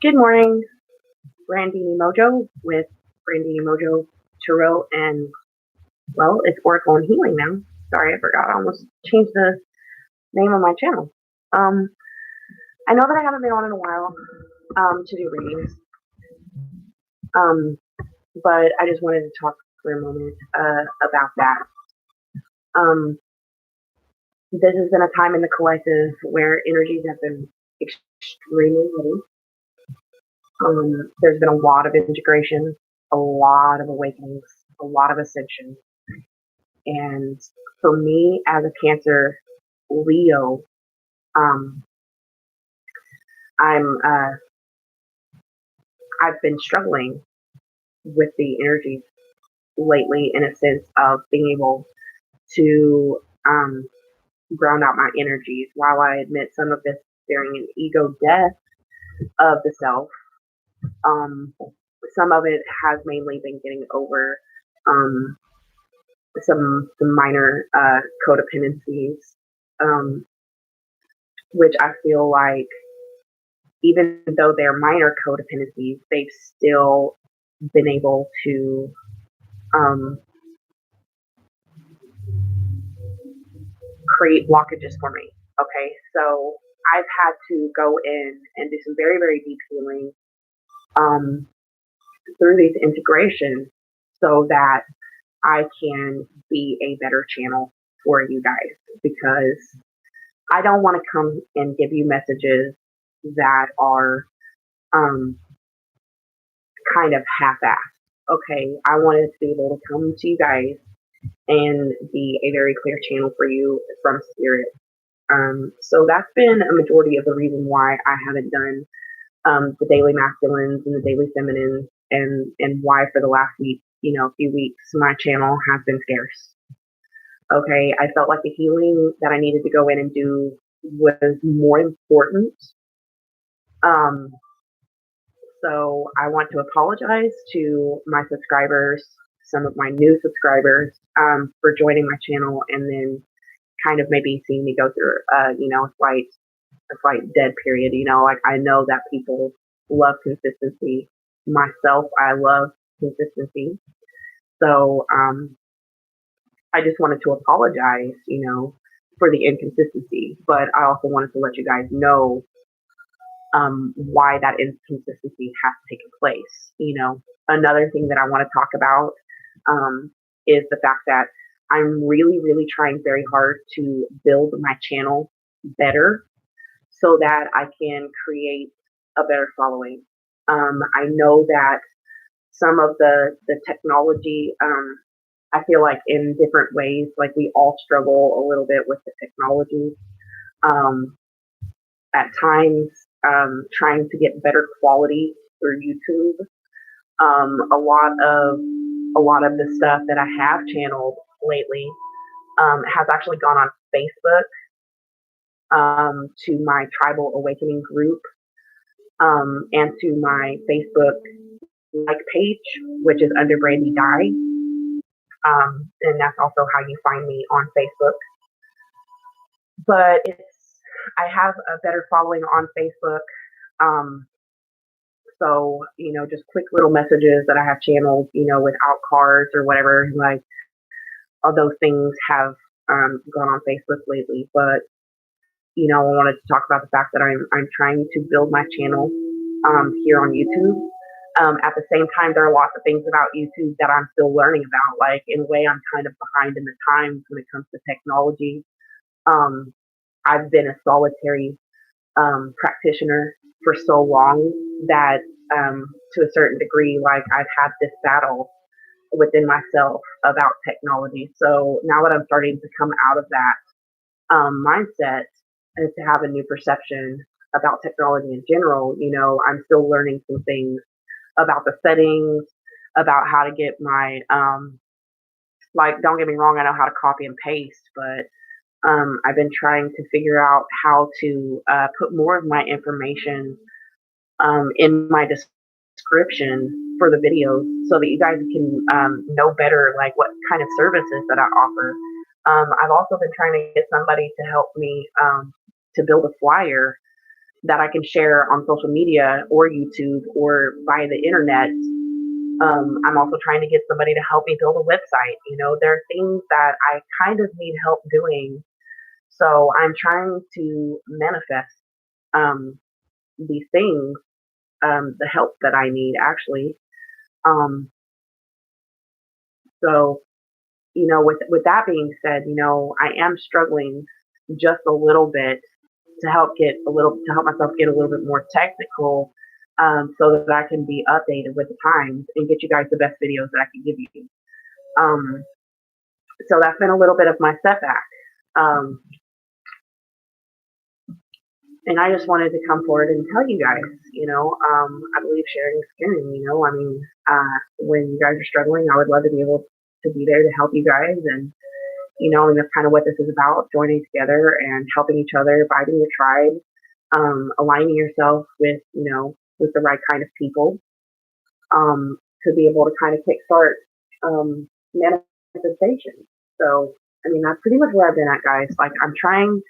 Good morning, Brandini Mojo with Brandini Mojo Tarot, and well, it's Oracle and Healing now. Sorry, I forgot. I almost changed the name of my channel. Um, I know that I haven't been on in a while to do readings, um, but I just wanted to talk for a moment about that. Um, this has been a time in the collective where energies have been extremely heavy. There's been a lot of integration, a lot of awakenings, a lot of ascension. And for me as a Cancer Leo, um, I'm I've been struggling with the energies lately in a sense of being able to ground out my energies. While I admit some of this during an ego death of the self, um, some of it has mainly been getting over um, some minor codependencies, um, which I feel like even though they're minor codependencies, they've still been able to um, create blockages for me. Okay, so I've had to go in and do some very, very deep healing um, through these integrations so that I can be a better channel for you guys because I don't want to come and give you messages that are um, kind of half-assed. Okay, I wanted to be able to come to you guys and be a very clear channel for you from spirit. So that's been a majority of the reason why I haven't done the daily masculines and the daily feminines, and why for the last week, few weeks, my channel has been scarce. Okay, I felt like the healing that I needed to go in and do was more important. Um, So I want to apologize to my subscribers, some of my new subscribers, for joining my channel and then kind of maybe seeing me go through, a slight dead period. Like I know that people love consistency. Myself, I love consistency. So I just wanted to apologize, for the inconsistency. But I also wanted to let you guys know why that inconsistency has taken place. Another thing that I want to talk about is the fact that I'm really, really trying very hard to build my channel better so that I can create a better following. I know that some of the technology, I feel like in different ways, like we all struggle a little bit with the technology. Um, at times trying to get better quality through YouTube. A lot of the stuff that I have channeled lately has actually gone on Facebook to my Tribal Awakening group and to my Facebook like page, which is under Brandy Dye, and that's also how you find me on Facebook. But I have a better following on Facebook. Um, So, just quick little messages that I have channeled, without cards or whatever, like all those things have gone on Facebook lately. But, I wanted to talk about the fact that I'm trying to build my channel here on YouTube. At the same time, there are lots of things about YouTube that I'm still learning about. Like, in a way, I'm kind of behind in the times when it comes to technology. Um, I've been a solitary practitioner for so long that to a certain degree, like I've had this battle within myself about technology. So now that I'm starting to come out of that mindset and to have a new perception about technology in general, I'm still learning some things about the settings, about how to get my, like, don't get me wrong, I know how to copy and paste, but I've been trying to figure out how to put more of my information in my description for the videos so that you guys can know better like what kind of services that I offer. I've also been trying to get somebody to help me to build a flyer that I can share on social media or YouTube or via the internet. I'm also trying to get somebody to help me build a website. There are things that I kind of need help doing. So I'm trying to manifest um, these things, the help that I need actually. Um, so, with that being said, I am struggling just a little bit to help myself get a little bit more technical, so that I can be updated with the times and get you guys the best videos that I can give you. Um, so that's been a little bit of my setback. Um, and I just wanted to come forward and tell you guys, I believe sharing is caring. When you guys are struggling, I would love to be able to be there to help you guys, and that's kind of what this is about: joining together and helping each other, finding your tribe, aligning yourself with the right kind of people, to be able to kind of kickstart manifestation. So, that's pretty much where I've been at, guys. Like, I'm trying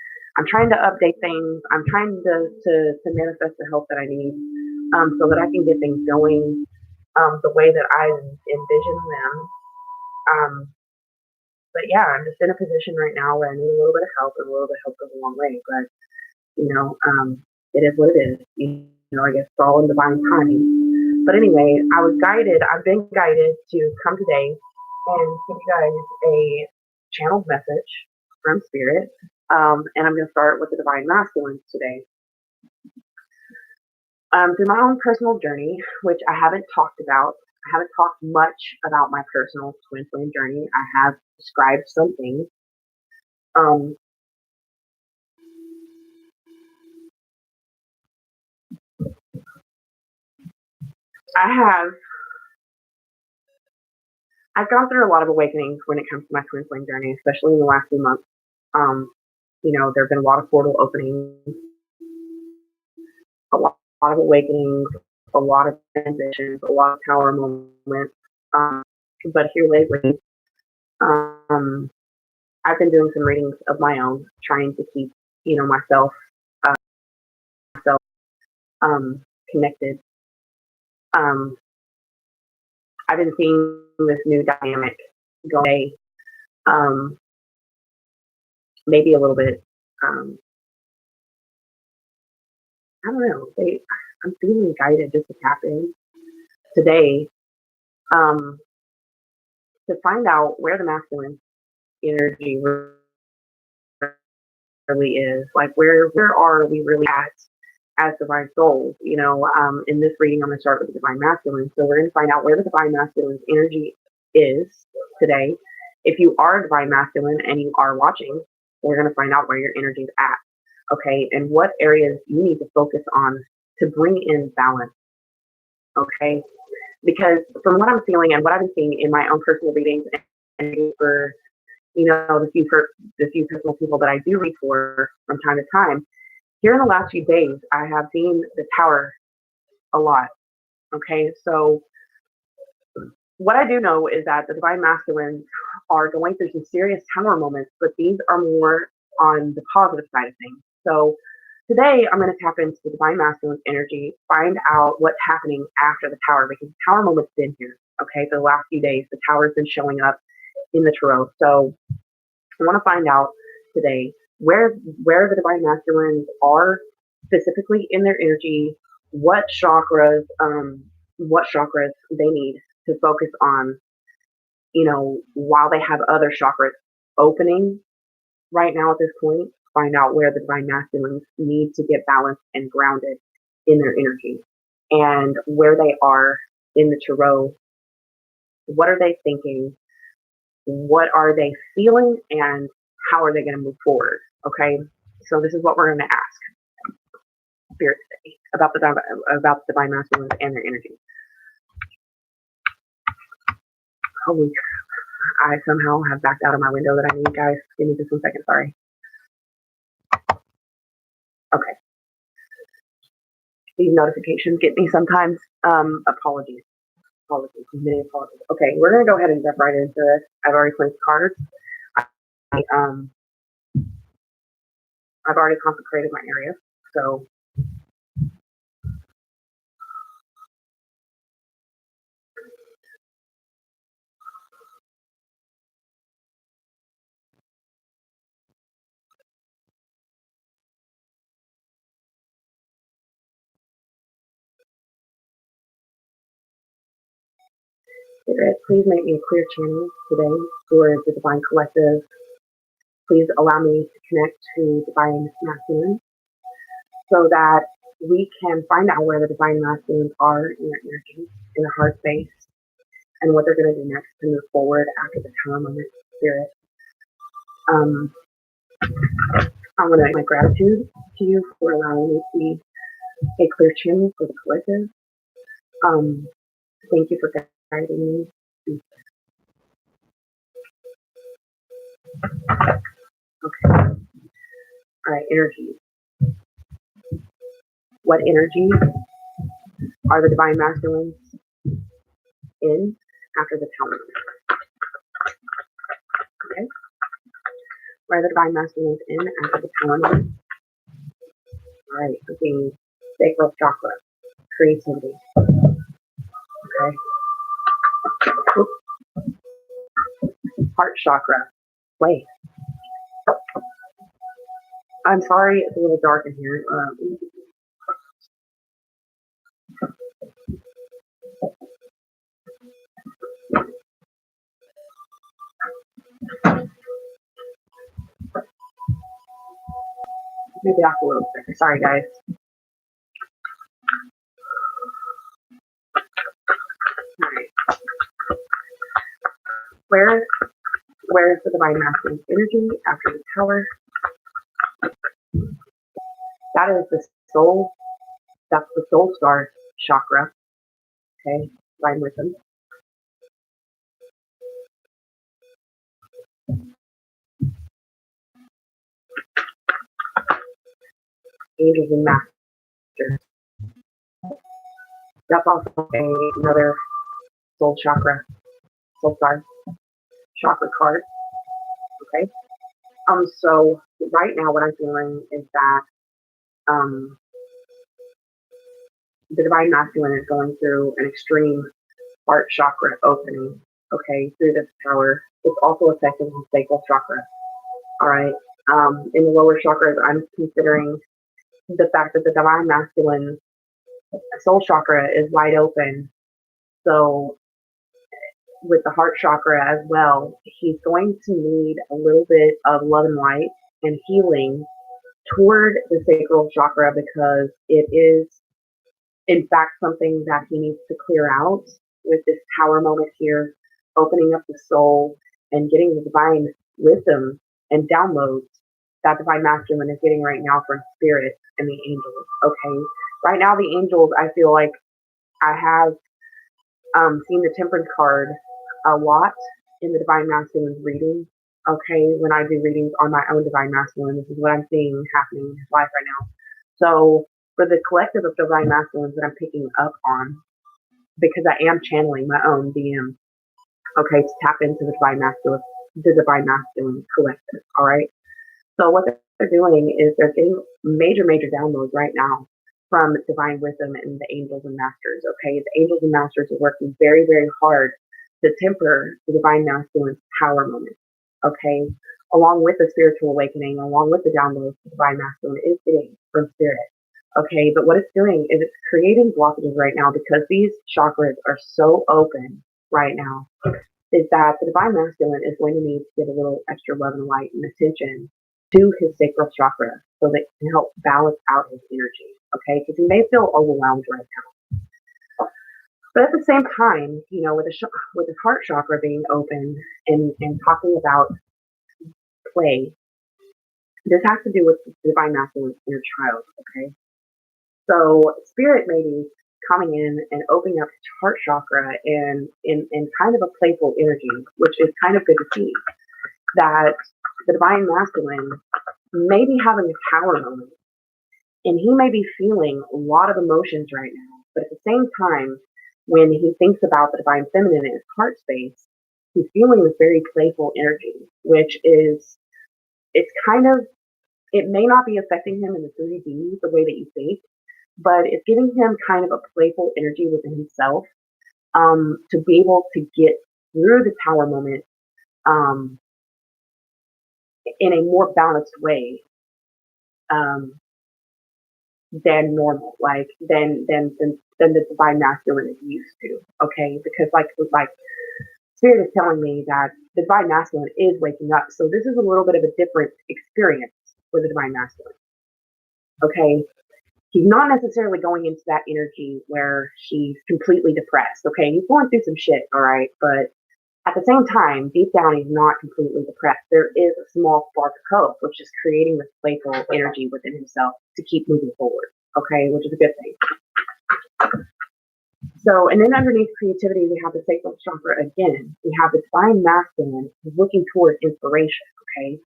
to update things. I'm trying to manifest the help that I need, so that I can get things going, the way that I envision them. Um, but yeah, I'm just in a position right now where I need a little bit of help, and a little bit of help goes a long way. But it is what it is. I guess it's all in divine timing. But anyway, I've been guided to come today and give you guys a channeled message from Spirit. And I'm going to start with the Divine Masculines today. Through my own personal journey, which I haven't talked much about my personal twin flame journey. I have described some things. Um, I've gone through a lot of awakenings when it comes to my twin flame journey, especially in the last few months. There have been a lot of portal openings, a lot of awakenings, a lot of transitions, a lot of power moments. But here lately, um, I've been doing some readings of my own, trying to keep, myself, uh, myself, connected. Um, I've been seeing this new dynamic go away, um, maybe a little bit. Um, I don't know. I'm feeling guided just to tap in today, um, to find out where the masculine energy really is. Like, where are we really at as divine souls? In this reading, I'm going to start with the divine masculine. So we're going to find out where the divine masculine's energy is today. If you are a divine masculine and you are watching, we're going to find out where your energy is at. Okay, and what areas you need to focus on to bring in balance. Okay, because from what I'm feeling and what I've been seeing in my own personal readings, and for the few personal people that I do read for from time to time, here in the last few days, I have seen the Tower a lot. Okay, so what I do know is that the divine masculines are going through some serious Tower moments, but these are more on the positive side of things. So today, I'm going to tap into the divine masculine energy, find out what's happening after the Tower, because the Tower moment's been here. Okay, for the last few days, the Tower's been showing up in the tarot. So I want to find out today where the divine masculines are specifically in their energy, what chakras they need to focus on, while they have other chakras opening right now at this point. Find out where the divine masculines need to get balanced and grounded in their energy, and where they are in the tarot. What are they thinking? What are they feeling? And how are they going to move forward? Okay, so this is what we're going to ask Spirit today about the divine masculines and their energy. Holy crap! I somehow have backed out of my window that I need, guys. Give me just 1 second. Sorry. Okay. These notifications get me sometimes. Apologies. Many apologies. Okay, we're gonna go ahead and jump right into this. I've already placed cards. I've already consecrated my area, so Spirit, please make me a clear channel today for the Divine Collective. Please allow me to connect to Divine Masculine so that we can find out where the Divine Masculines are in their energy, in their heart space, and what they're going to do next to move forward after the Tower Moment. Spirit. I want to make my gratitude to you for allowing me to be a clear channel for the collective. Thank you for guiding me. Okay. All right, energy. What energy are the Divine Masculines in after the Tower? Okay. Where are the Divine Masculines in after the Tower? All right, looking sacral chakra, creativity. Okay. Heart chakra, play. I'm sorry, it's a little dark in here. Maybe back a little bit. Sorry, guys. All right. Where's the Divine Masculine energy after the Tower? That is the soul. That's the soul star chakra. Okay, Divine Wisdom. Angels and Masters. That's also another soul chakra, soul star chakra card. Okay. So right now what I'm feeling is that the Divine Masculine is going through an extreme heart chakra opening, okay, through this Tower. It's also affecting the sacral chakra. All right. In the lower chakras, I'm considering the fact that the Divine Masculine soul chakra is wide open. So with the heart chakra as well, he's going to need a little bit of love and light and healing toward the sacral chakra because it is, in fact, something that he needs to clear out with this Tower moment here, opening up the soul and getting the divine wisdom and downloads that Divine Masculine is getting right now from Spirit and the angels. Okay. Right now, the angels, I feel like I have seen the Temperance card a lot in the Divine Masculine reading. Okay, when I do readings on my own Divine Masculine, this is what I'm seeing happening in his life right now. So for the collective of Divine Masculines that I'm picking up on, because I am channeling my own DM, okay, to tap into the Divine Masculine collective. All right. So what they're doing is they're getting major downloads right now from Divine Wisdom and the Angels and Masters. Okay, the Angels and Masters are working very hard to temper the Divine Masculine's power moment. Okay, along with the spiritual awakening, along with the downloads the Divine Masculine is getting from Spirit. Okay, but what it's doing is it's creating blockages right now because these chakras are so open right now. Is that the Divine Masculine is going to need to give a little extra love and light and attention to his sacral chakra so that it can help balance out his energy. Okay, because he may feel overwhelmed right now. But at the same time, you know, with his heart chakra being open and talking about play, this has to do with the Divine Masculine's inner child. Okay, so Spirit may be coming in and opening up his heart chakra in kind of a playful energy, which is kind of good to see. That the Divine Masculine may be having a power moment, and he may be feeling a lot of emotions right now. But at the same time, when he thinks about the Divine Feminine in his heart space, he's feeling this very playful energy, which is, it's kind of, it may not be affecting him in the 3D the way that you think, but it's giving him kind of a playful energy within himself to be able to get through the Tower moment in a more balanced way than normal, like than than the divine masculine is used to. Okay, because like Spirit is telling me that the divine masculine is waking up, so this is a little bit of a different experience for the divine masculine. Okay, he's not necessarily going into that energy where he's completely depressed. Okay, he's going through some shit, all right, but at the same time, deep down, he's not completely depressed. There is a small spark of hope, which is creating this playful energy within himself to keep moving forward. Okay, which is a good thing. So, and then underneath creativity, we have the sacral chakra again. We have the divine masculine who's looking toward inspiration. Okay,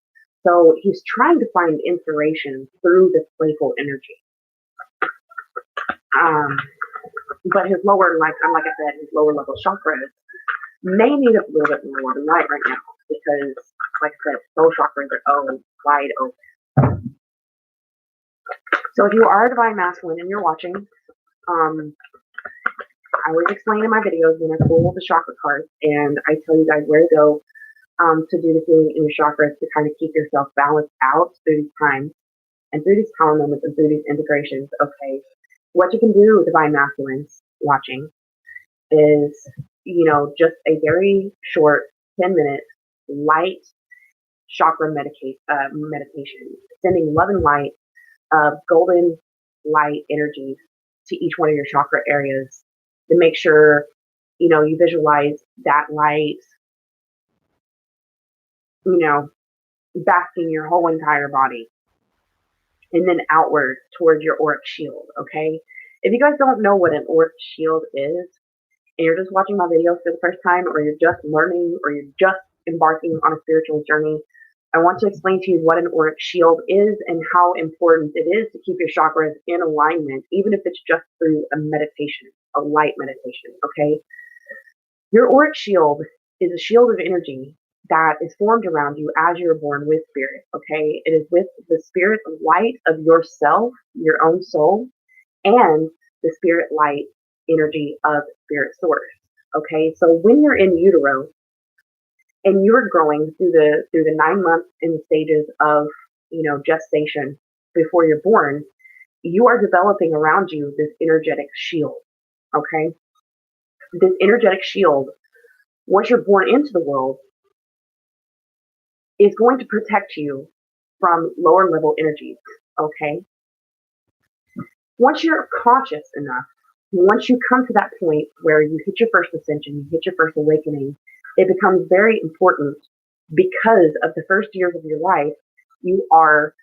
so he's trying to find inspiration through this playful energy. But his lower, like I said, his lower level chakras may need a little bit more love and light right now because, like I said, those chakras are wide open. So if you are a divine masculine and you're watching, I always explain in my videos when I pull the chakra cards and I tell you guys where to go to do the healing in your chakras to kind of keep yourself balanced out through these times and through these power moments and through these integrations. Okay, what you can do, divine masculines watching, is, just a very short 10-minute light chakra meditation, sending love and light, golden light energies to each one of your chakra areas to make sure, you visualize that light, basking your whole entire body and then outward towards your auric shield. Okay. If you guys don't know what an auric shield is, and you're just watching my videos for the first time, or you're just learning, or you're just embarking on a spiritual journey, I want to explain to you what an auric shield is and how important it is to keep your chakras in alignment, even if it's just through a meditation, a light meditation, okay? Your auric shield is a shield of energy that is formed around you as you're born with spirit, okay? It is with the spirit light of yourself, your own soul, and the spirit light energy of spirit source. Okay, so when you're in utero and you're growing through the 9 months in the stages of gestation before you're born, you are developing around you this energetic shield. Okay, this energetic shield, once you're born into the world, is going to protect you from lower level energies. Okay, once you're conscious enough, once you come to that point where you hit your first ascension, you hit your first awakening, it becomes very important because of the first years of your life, you are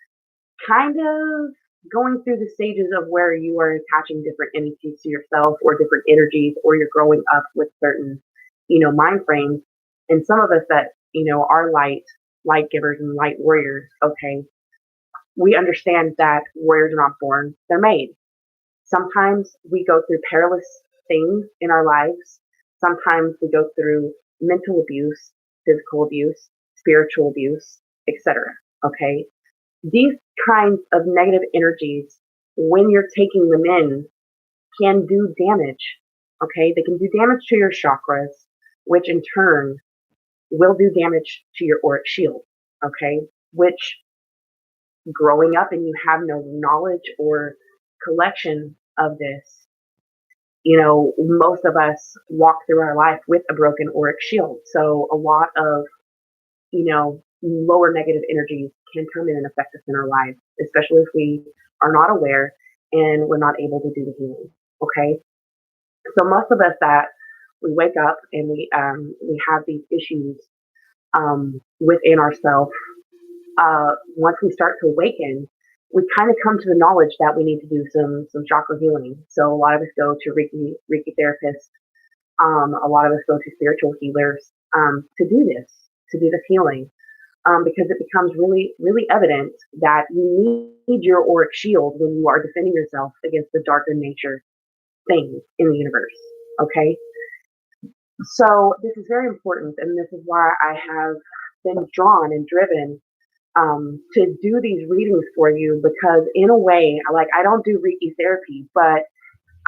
kind of going through the stages of where you are attaching different entities to yourself or different energies, or you're growing up with certain, mind frames. And some of us that, are light givers and light warriors, okay, we understand that warriors are not born, they're made. Sometimes we go through perilous things in our lives. Sometimes we go through mental abuse, physical abuse, spiritual abuse, etc. Okay? These kinds of negative energies, when you're taking them in, can do damage. Okay? They can do damage to your chakras, which in turn will do damage to your auric shield. Okay? Which, growing up and you have no knowledge or collection of this, most of us walk through our life with a broken auric shield. So a lot of, lower negative energies can come in and affect us in our lives, especially if we are not aware and we're not able to do the healing. Okay. So most of us that we wake up and we have these issues within ourselves. Once we start to awaken, we kind of come to the knowledge that we need to do some chakra healing. So a lot of us go to Reiki therapists. A lot of us go to spiritual healers to do this healing, because it becomes really, really evident that you need your auric shield when you are defending yourself against the darker nature things in the universe. Okay, so this is very important, and this is why I have been drawn and driven to do these readings for you, because in a way, I don't do Reiki therapy, but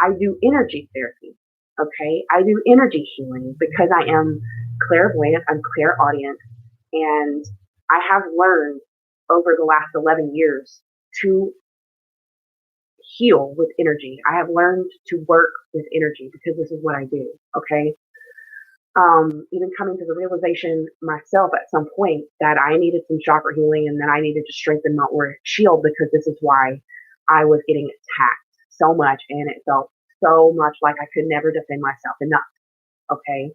I do energy therapy. Okay, I do energy healing because I am clairvoyant, I'm clairaudient, and I have learned over the last 11 years to heal with energy. I have learned to work with energy because this is what I do. Okay. Even coming to the realization myself at some point that I needed some chakra healing and that I needed to strengthen my auric shield because this is why I was getting attacked so much and it felt so much like I could never defend myself enough. Okay.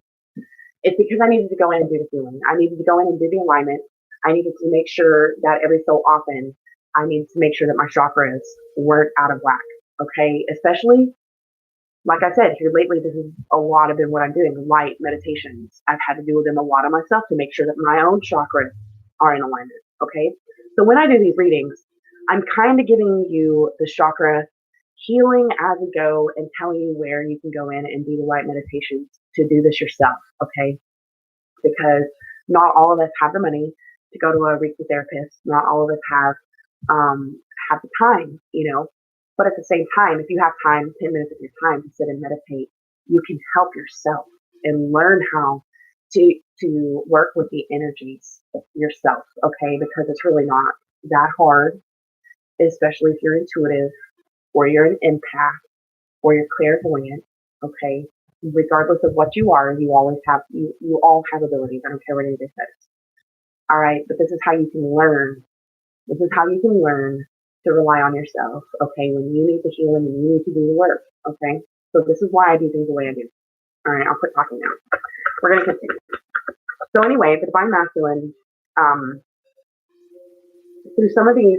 It's because I needed to go in and do the healing. I needed to go in and do the alignment. I needed to make sure that every so often I needed to make sure that my chakras weren't out of whack. Okay. Especially like I said, here lately, this is a lot of been what I'm doing, light meditations. I've had to do them a lot of myself to make sure that my own chakras are in alignment. Okay. So when I do these readings, I'm kind of giving you the chakra healing as we go and telling you where you can go in and do the light meditations to do this yourself. Okay. Because not all of us have the money to go to a Reiki therapist. Not all of us have the time, you know. But at the same time, if you have time, 10 minutes of your time to sit and meditate, you can help yourself and learn how to work with the energies yourself, okay? Because it's really not that hard, especially if you're intuitive or you're an empath or you're clairvoyant, okay? Regardless of what you are, you always have you all have abilities. I don't care what anybody says. All right, but this is how you can learn. This is how you can learn to rely on yourself, okay, when you need the healing and you need to do the work, okay? So this is why I do things the way I do. All right, I'll quit talking now. We're going to continue. So anyway, the Divine Masculine, through some of these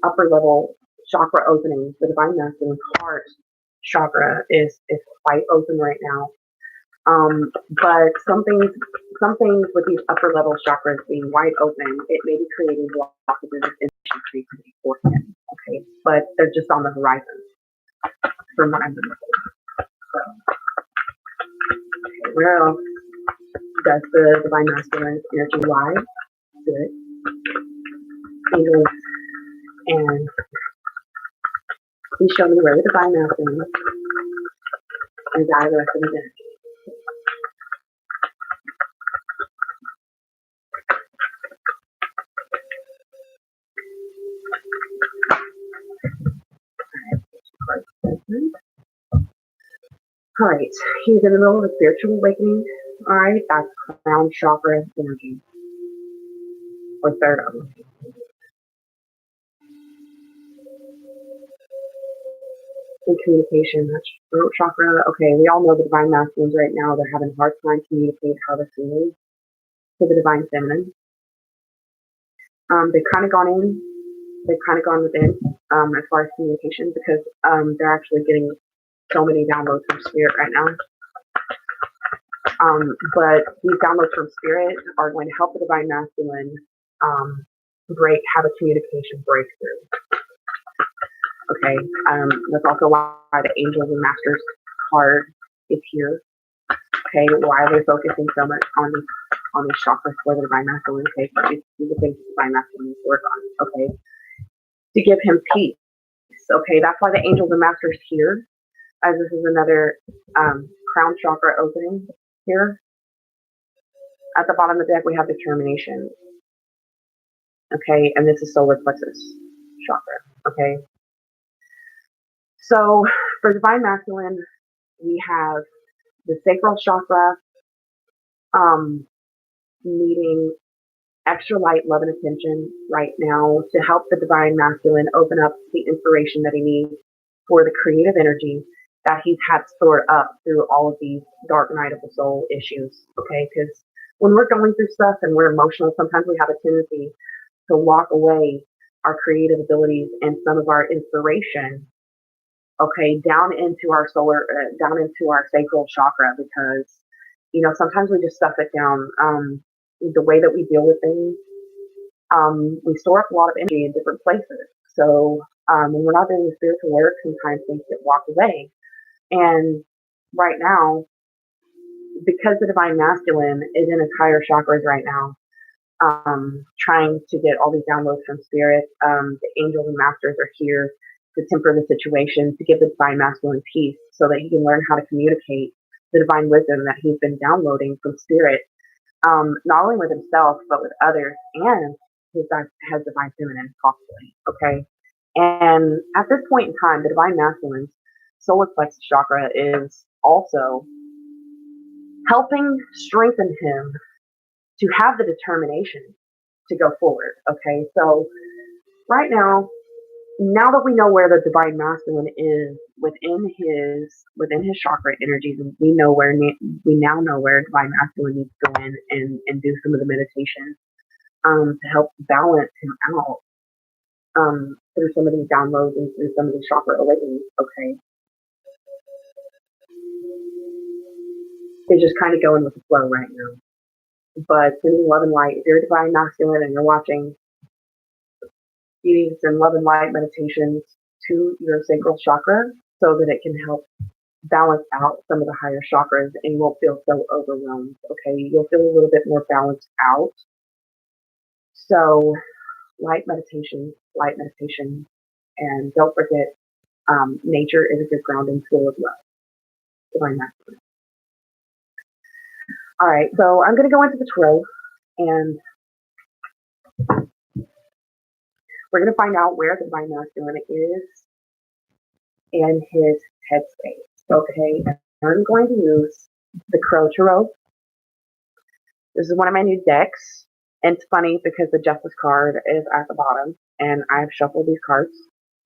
upper level chakra openings, the Divine Masculine heart chakra is quite open right now. But some things with these upper level chakras being wide open, it may be creating blockages in creativity for him. Okay, but they're just on the horizon from what I'm looking for. So, okay, where else does the Divine Masculine energy lie? Good. Angels, and please show me where the Divine Masculine is out of the rest of his energy. All right, he's in the middle of a spiritual awakening. All right, that's crown chakra energy, or third of in communication, that's throat chakra. Okay, we all know the Divine Masculines right now, they're having a hard time communicating how they're feeling to the Divine Feminine. They've kind of gone within as far as communication because they're actually getting so many downloads from Spirit right now. But these downloads from Spirit are going to help the Divine Masculine have a communication breakthrough. Okay, that's also why the Angels and Masters card is here. Okay, why they're focusing so much on these chakras for the Divine Masculine. Okay, so these are things the Divine Masculine needs to work on. Okay, to give him peace. Okay, that's why the Angels and Masters here, as this is another crown chakra opening here. At the bottom of the deck, we have determination. Okay, and this is solar plexus chakra. Okay, so for Divine Masculine, we have the sacral chakra needing extra light, love, and attention right now to help the Divine Masculine open up the inspiration that he needs for the creative energy that he's had stored up through all of these dark night of the soul issues. Okay, because when we're going through stuff and we're emotional, sometimes we have a tendency to lock away our creative abilities and some of our inspiration, okay, down into our down into our sacral chakra, because, you know, sometimes we just stuff it down. The way that we deal with things, we store up a lot of energy in different places. So when we're not doing the spiritual work, sometimes things get walked away. And right now, because the Divine Masculine is in its higher chakras right now, trying to get all these downloads from Spirit, the Angels and Masters are here to temper the situation, to give the Divine Masculine peace so that he can learn how to communicate the divine wisdom that he's been downloading from Spirit, not only with himself, but with others and his Divine Feminine, possibly. Okay. And at this point in time, the Divine Masculine's solar plexus chakra is also helping strengthen him to have the determination to go forward. Okay, so right now that we know where the Divine Masculine is within his chakra energies, and we now know where Divine Masculine needs to go in and do some of the meditation to help balance him out through some of these downloads and through some of these chakra awakenings. Okay, they're just kind of going with the flow right now. But sending love and light. If you're a Divine Masculine and you're watching, you need to send love and light meditations to your sacral chakra so that it can help balance out some of the higher chakras and you won't feel so overwhelmed. Okay, you'll feel a little bit more balanced out. So, light meditation, and don't forget, nature is a good grounding tool as well. Divine Masculine. All right, so I'm going to go into the tarot and we're going to find out where the Divine Masculine is in his headspace. Okay, I'm going to use the Crow Tarot. This is one of my new decks. And it's funny because the Justice card is at the bottom, and I've shuffled these cards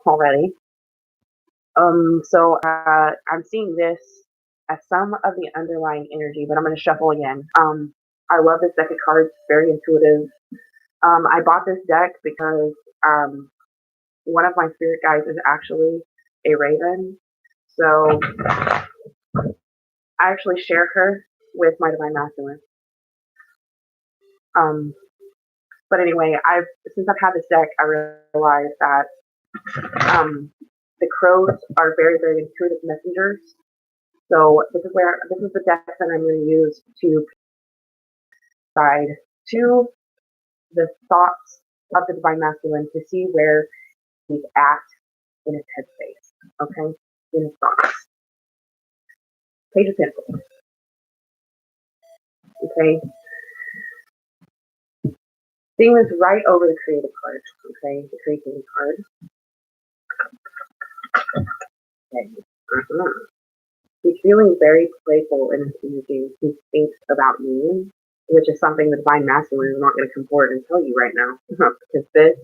already. So I'm seeing this as some of the underlying energy, but I'm going to shuffle again. I love this deck of cards, very intuitive. I bought this deck because one of my spirit guides is actually a raven. So I actually share her with my Divine Masculine. But anyway, since I've had this deck, I realized that the crows are very, very intuitive messengers. So this is the deck that I'm going to use to guide to the thoughts of the Divine Masculine to see where he's at in his headspace. Okay, in his thoughts. Page of Pentacles. Okay. Seeing this right over the creative card. Okay, the creativity card. Okay. He's feeling very playful in his energy. He thinks about meaning, which is something the Divine Masculine is not going to come forward and tell you right now. Because this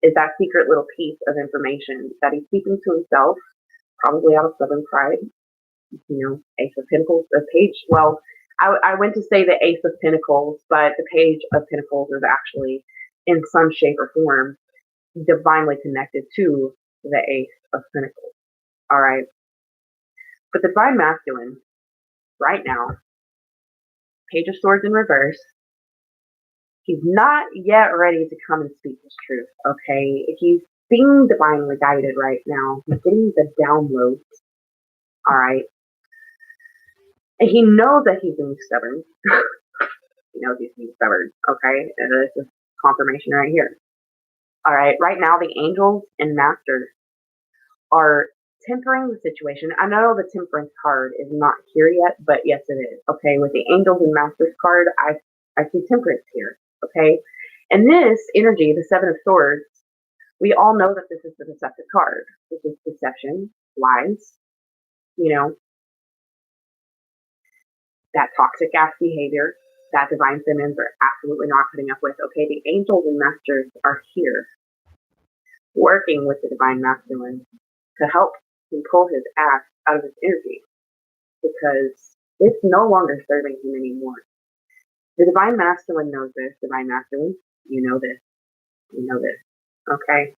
is that secret little piece of information that he's keeping to himself, probably out of stubborn pride. Ace of Pentacles, the page. Well, I went to say the Ace of Pentacles, but the Page of Pentacles is actually, in some shape or form, divinely connected to the Ace of Pentacles. All right. But the Divine Masculine, right now, Page of Swords in reverse, he's not yet ready to come and speak his truth, okay? He's being divinely guided right now. He's getting the downloads, all right? And he knows that he's being stubborn. He knows he's being stubborn, okay? And this is confirmation right here. All right, right now the angels and masters are tempering the situation. I know the temperance card is not here yet, but yes it is. Okay, with the angels and masters card, I see temperance here. Okay, and this energy, the Seven of Swords, we all know that this is the deceptive card, which is deception, lies, that toxic ass behavior that divine feminines are absolutely not putting up with. Okay, the angels and masters are here working with the Divine Masculine to help him pull his ass out of his energy because it's no longer serving him anymore. The Divine Masculine knows this. Divine Masculine, you know this. You know this. Okay?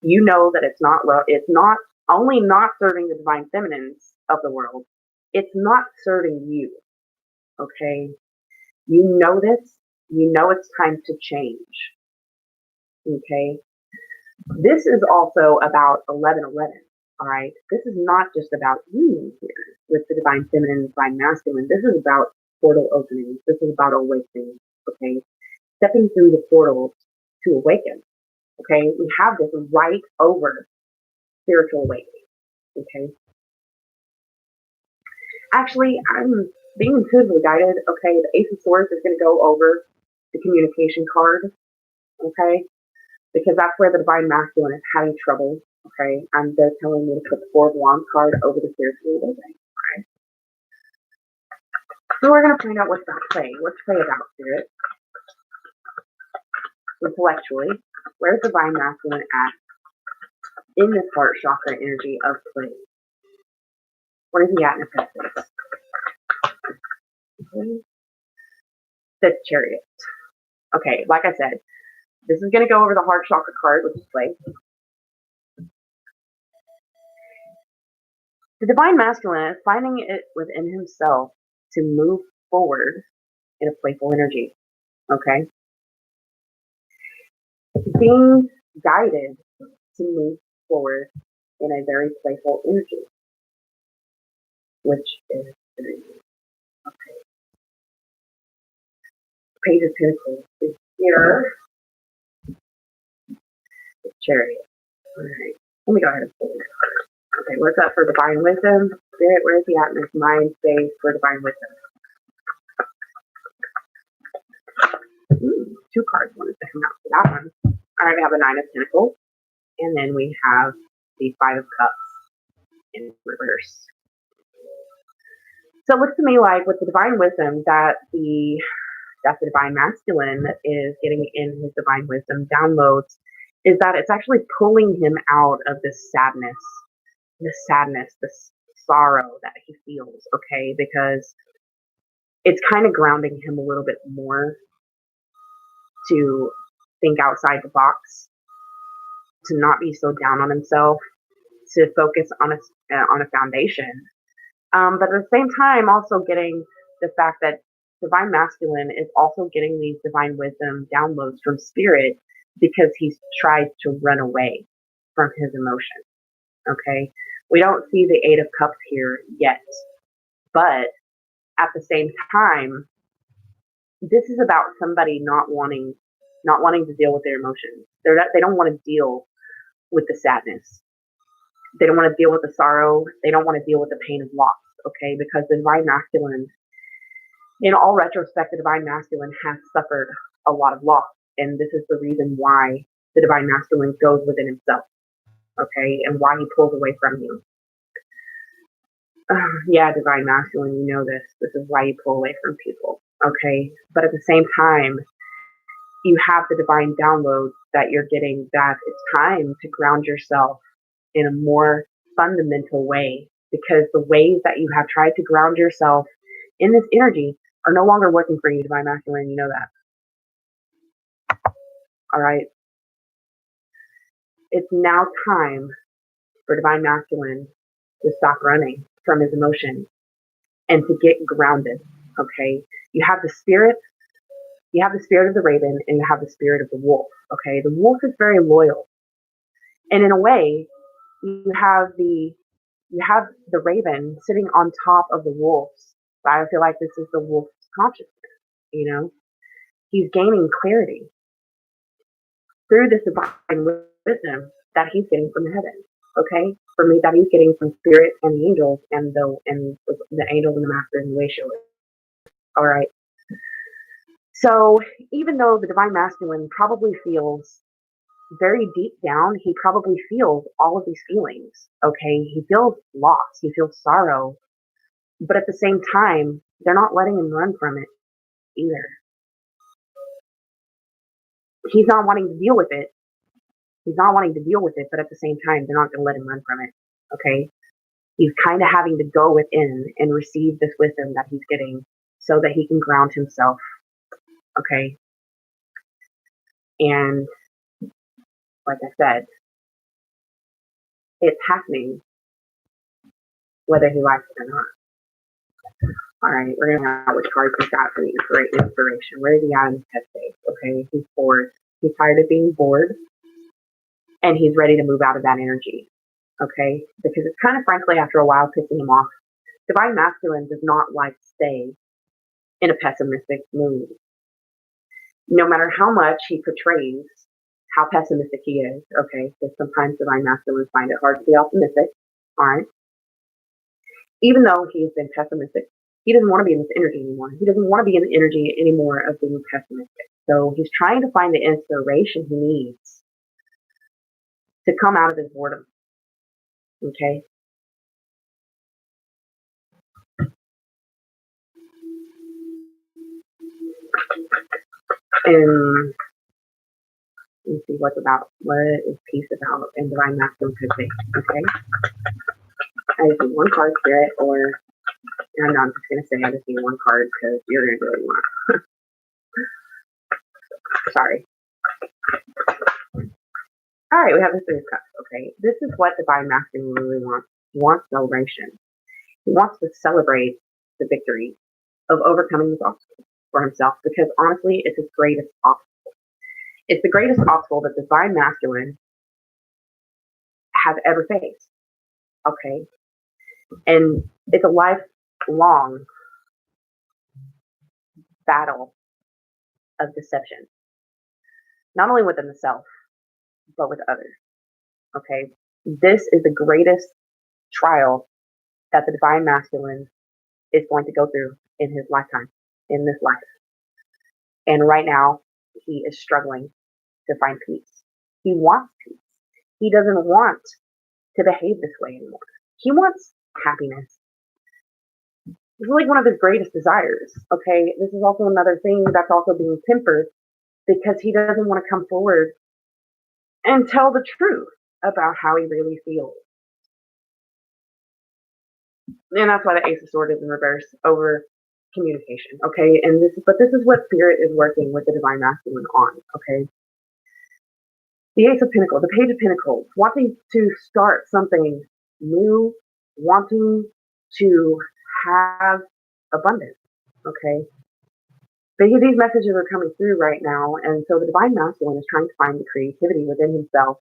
You know that it's not only not serving the Divine Feminines of the world, it's not serving you. Okay? You know this. You know it's time to change. Okay? This is also about 1111. All right? This is not just about you here with the Divine Feminine and Divine Masculine. This is about portal openings. This is about awakening. Okay? Stepping through the portals to awaken. Okay? We have this right over spiritual awakening. Okay? Actually, I'm being intuitively guided. Okay? The Ace of Swords is going to go over the communication card. Okay? because that's where the divine masculine is having trouble. Okay, and they're telling me to put the Four of Wands card over the spiritual living. Okay, so we're gonna find out what's that play. What's play about, spirit? Intellectually, where's the divine masculine at in this heart chakra energy of play? What is he at in Ephesus? The Chariot. Okay, like I said, this is going to go over the heart chakra card, which is play. The divine masculine is finding it within himself to move forward in a playful energy. Okay? Being guided to move forward in a very playful energy, which is very okay. Page of Pentacles is here. The Chariot. Alright. Let me go ahead and pull this card. Okay, what's up for divine wisdom? Spirit, where is he at in his mind space for divine wisdom? Two cards wanted to come out for that one. Alright, we have a Nine of Pentacles. And then we have the Five of Cups in reverse. So it looks to me like with the divine wisdom that the divine masculine is getting in his divine wisdom downloads is that it's actually pulling him out of this sadness, this sorrow that he feels, okay? Because it's kind of grounding him a little bit more to think outside the box, to not be so down on himself, to focus on a foundation. But at the same time, also getting the fact that divine masculine is also getting these divine wisdom downloads from spirit because he's tried to run away from his emotion. Okay, we don't see the Eight of Cups here yet, but at the same time, this is about somebody not wanting to deal with their emotions. They don't want to deal with the sadness. They don't want to deal with the sorrow. They don't want to deal with the pain of loss. Okay, because the divine masculine, in all retrospect, the divine masculine has suffered a lot of loss, and this is the reason why the divine masculine goes within himself. Okay, and why he pulls away from you. Yeah, divine masculine, you know this. This is why you pull away from people. Okay, but at the same time, you have the divine downloads that you're getting that it's time to ground yourself in a more fundamental way, because the ways that you have tried to ground yourself in this energy are no longer working for you, divine masculine. You know that. All right. It's now time for divine masculine to stop running from his emotions and to get grounded. Okay. You have the spirit of the raven, and you have the spirit of the wolf. Okay. The wolf is very loyal. And in a way, you have the raven sitting on top of the wolves. But I feel like this is the wolf's consciousness, you know? He's gaining clarity through this divine wisdom that he's getting from heaven. Okay? For me, that he's getting from spirit and the angels and the angels and the master and the way shower. Alright. So even though the divine masculine probably feels very deep down, he probably feels all of these feelings. Okay, he feels loss, he feels sorrow, but at the same time, they're not letting him run from it either. He's not wanting to deal with it. But at the same time, they're not going to let him run from it. Okay, he's kind of having to go within and receive this wisdom that he's getting so that he can ground himself. Okay, and like I said, it's happening whether he likes it or not. Alright, we're gonna have which cards he's got for the inspiration. Where is he at in his head space? Okay, he's bored. He's tired of being bored, and he's ready to move out of that energy. Okay, because it's kind of frankly after a while pissing him off. Divine masculine does not like to stay in a pessimistic mood. No matter how much he portrays how pessimistic he is, okay, because sometimes divine masculines find it hard to be optimistic. Alright. Even though he's been pessimistic, he doesn't want to be in this energy anymore. He doesn't want to be in the energy anymore of being pessimistic. So he's trying to find the inspiration he needs to come out of his boredom. Okay. And let me see what is peace about in divine masculine could be. Okay. I just need one card, spirit, or no, I'm just gonna say I just need one card because you're gonna really want. Sorry. All right, we have the Three of Cups. Okay, this is what divine masculine really wants. He wants celebration. He wants to celebrate the victory of overcoming this obstacle for himself because honestly, it's his greatest obstacle. It's the greatest obstacle that divine masculine has ever faced. Okay, and it's a lifelong battle of deception, not only within the self but with others. Okay, this is the greatest trial that the divine masculine is going to go through in his lifetime, in this life. And right now, he is struggling to find peace. He wants peace. He doesn't want to behave this way anymore. He wants happiness. It's like one of his greatest desires. Okay, this is also another thing that's also being tempered because he doesn't want to come forward and tell the truth about how he really feels. And that's why the Ace of Swords is in reverse over communication. Okay, and this is what Spirit is working with the Divine Masculine on. Okay, the Ace of Pentacles, the Page of Pentacles, wanting to start something new, wanting to have abundance. Okay, these messages are coming through right now, and so the Divine Masculine is trying to find the creativity within himself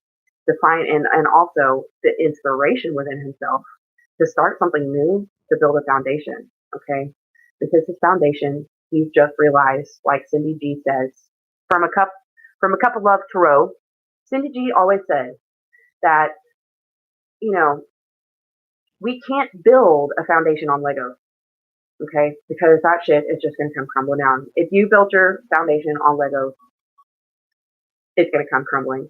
to find and also the inspiration within himself to start something new, to build a foundation. Okay, because his foundation, he's just realized, like Cindy G says, from a cup of love tarot, Cindy G always says that, you know, we can't build a foundation on Legos, okay? Because that shit is just going to come crumbling down. If you build your foundation on Legos, it's going to come crumbling,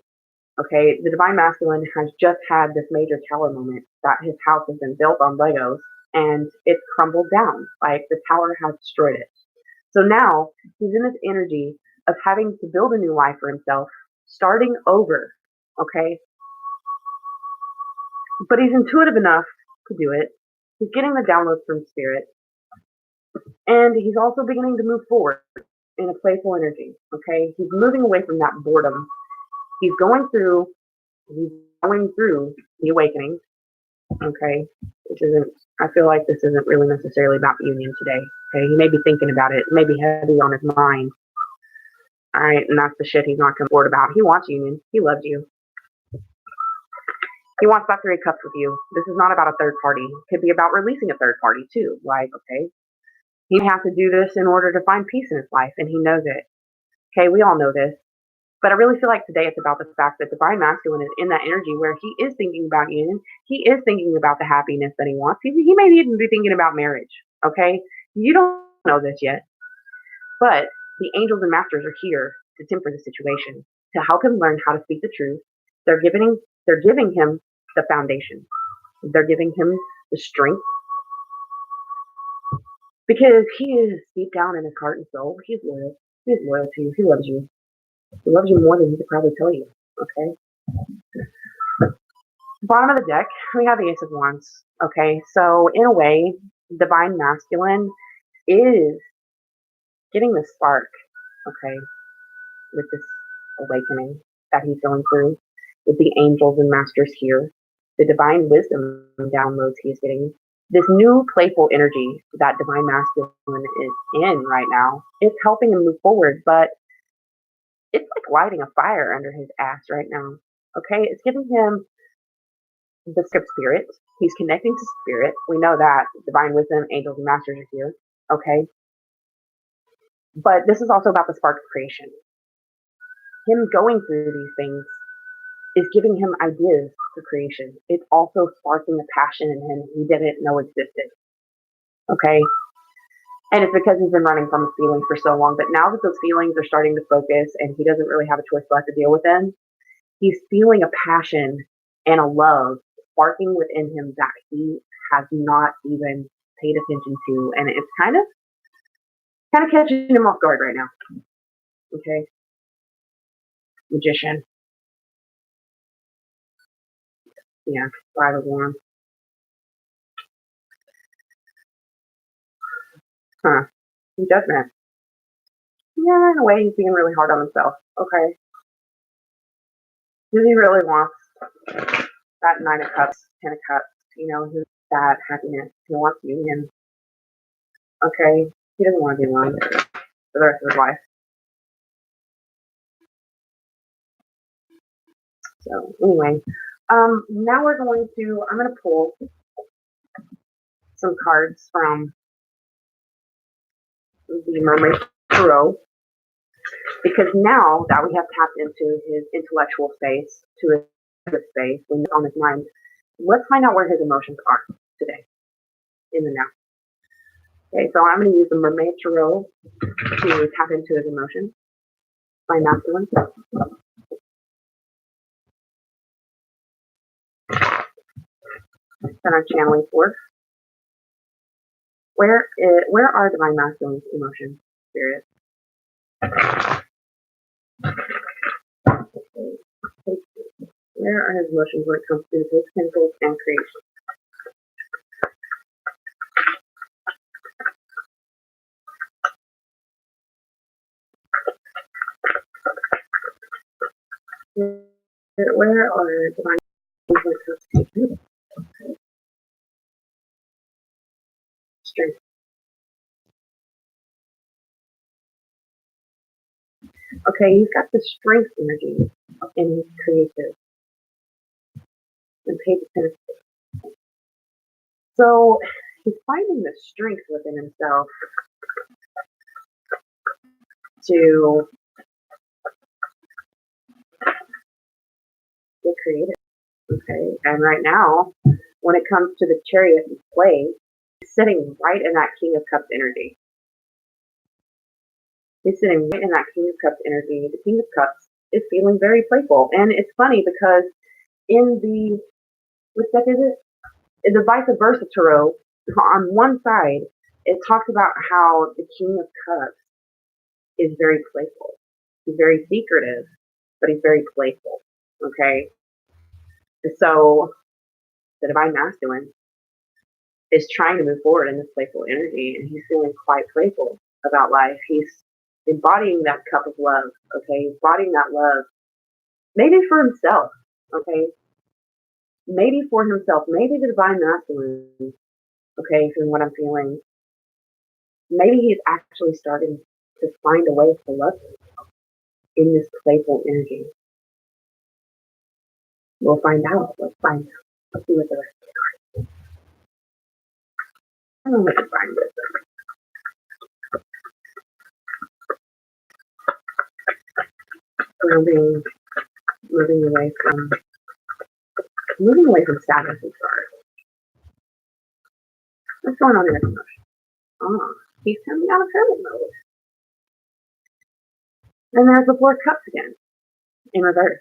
okay? The Divine Masculine has just had this major tower moment that his house has been built on Legos and it's crumbled down. Like the tower has destroyed it. So now he's in this energy of having to build a new life for himself, starting over, okay? But he's intuitive enough to do it. He's getting the downloads from Spirit. And he's also beginning to move forward in a playful energy, okay? He's moving away from that boredom. He's going through the awakening, okay? I feel like this isn't really necessarily about union today, okay? He may be thinking about it. It may be heavy on his mind. All right, and that's the shit he's not coming forward about. He wants union. He loves you. He wants that Three of Cups with you. This is not about a third party. It could be about releasing a third party too. Like, okay, he has to do this in order to find peace in his life, and he knows it. Okay, we all know this. But I really feel like today it's about the fact that Divine Masculine is in that energy where he is thinking about union. He is thinking about the happiness that he wants. He may even be thinking about marriage. Okay, you don't know this yet, but the angels and masters are here to temper the situation, to help him learn how to speak the truth. They're giving him the foundation. They're giving him the strength because he is deep down in his heart and soul. He's loyal. He's loyal to you. He loves you. He loves you more than he could probably tell you. Okay. Bottom of the deck, we have the Ace of Wands. Okay, so in a way, Divine Masculine is getting the spark. Okay, with this awakening that he's going through, with the angels and masters here, the divine wisdom downloads he's getting, this new playful energy that Divine Masculine is in right now is helping him move forward, but it's like lighting a fire under his ass right now. Okay, it's giving him the Spirit. He's connecting to Spirit. We know that divine wisdom, angels, and masters are here. Okay, but this is also about the spark of creation. Him going through these things is giving him ideas for creation. It's also sparking a passion in him he didn't know existed. Okay? And it's because he's been running from his feelings for so long. But now that those feelings are starting to focus and he doesn't really have a choice but to deal with them, he's feeling a passion and a love sparking within him that he has not even paid attention to, and it's kind of catching him off guard right now. Okay, Magician, yeah, 5 of Wands. Huh? Judgment. Yeah, in a way, he's being really hard on himself. Okay, does he really want that 9 of Cups, 10 of Cups? Who's that happiness? He wants union. Okay, he doesn't want to be alone for the rest of his life. So anyway, now I'm going to pull some cards from the Mermaid Tarot, because now that we have tapped into his intellectual space, to his space, when it's on his mind, let's find out where his emotions are today, in the now. Okay, so I'm going to use the Mermaid Tarot to tap into his emotions. My masculine. Then I'm channeling forth. Where are divine masculine's emotions, spirit? Where are his emotions when it comes to his pentacles and creation? Where are divine when it comes to strength? Okay, he's got the strength energy in his creative and Page of Pentacles. So he's finding the strength within himself to get creative. Okay, and right now, when it comes to the Chariot display, he's sitting right in that King of Cups energy. He's sitting right in that King of Cups energy. The King of Cups is feeling very playful, and it's funny because in the which deck is it? In the Vice Versa Tarot, on one side, it talks about how the King of Cups is very playful. He's very secretive, but he's very playful. Okay, so the Divine Masculine is trying to move forward in this playful energy, and he's feeling quite playful about life. He's embodying that cup of love. Okay, embodying that love, maybe for himself. Okay, maybe for himself. Maybe the Divine Masculine. Okay, from what I'm feeling, maybe he's actually starting to find a way to love himself in this playful energy. We'll find out. Let's find out. Let's see what the rest of it is. I don't know if I can find this. Moving away from sadness and sorrow. What's going on in his emotion? Oh, he's coming out of hermit mode. And there's the 4 of Cups again, in reverse.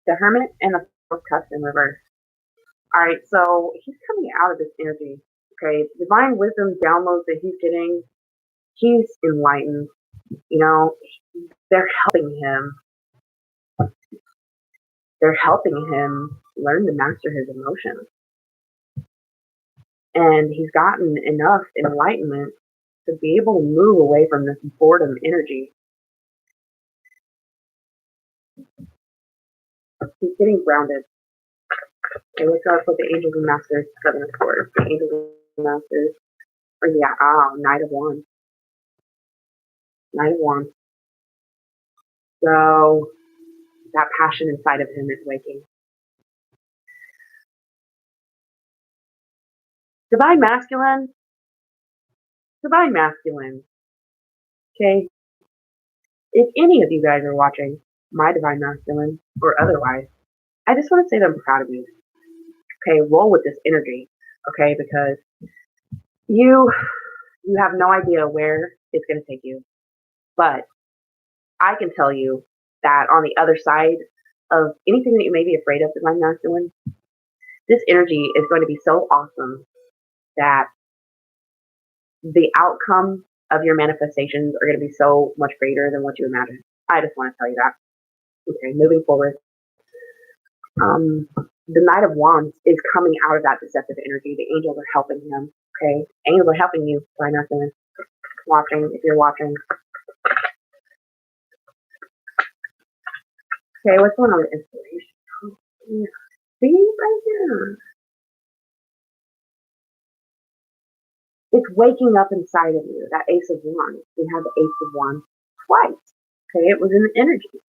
The Hermit and the 4 of Cups in reverse. Alright, so he's coming out of this energy. Okay, divine wisdom downloads that he's getting, he's enlightened. They're helping him. They're helping him learn to master his emotions. And he's gotten enough enlightenment to be able to move away from this boredom energy. He's getting grounded. Okay, let's go with the Angels and Masters, 7 of Swords. The Angels and Masters. Knight of Wands. Knight of Wands. So that passion inside of him is waking. Divine Masculine. Divine Masculine. Okay. If any of you guys are watching my Divine Masculine or otherwise, I just want to say that I'm proud of you. Okay, roll with this energy. Okay, because you have no idea where it's going to take you, but I can tell you that on the other side of anything that you may be afraid of, divine masculine, this energy is going to be so awesome that the outcome of your manifestations are going to be so much greater than what you imagine. I just want to tell you that. Okay, moving forward. The Knight of Wands is coming out of that deceptive energy. The angels are helping him. Okay, angels are helping you. Divine masculine, watching if you're watching. Okay, what's going on with inspiration? Oh, yeah. See right here. It's waking up inside of you. That Ace of Wands. We have the Ace of Wands twice. Okay, it was in the energy.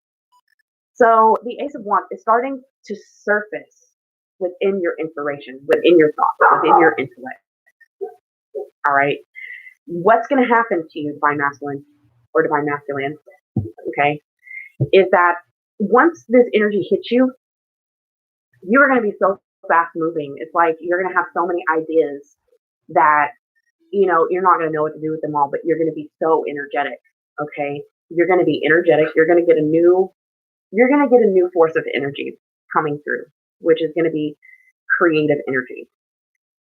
So the Ace of Wands is starting to surface within your inspiration, within your thoughts, within your intellect. All right. What's going to happen to you, divine masculine or divine masculine? Okay, is that once this energy hits you, you are going to be so fast moving. It's like you're going to have so many ideas that you're not going to know what to do with them all, but you're going to be so energetic. Okay, you're going to be energetic. You're going to get a new force of energy coming through, which is going to be creative energy.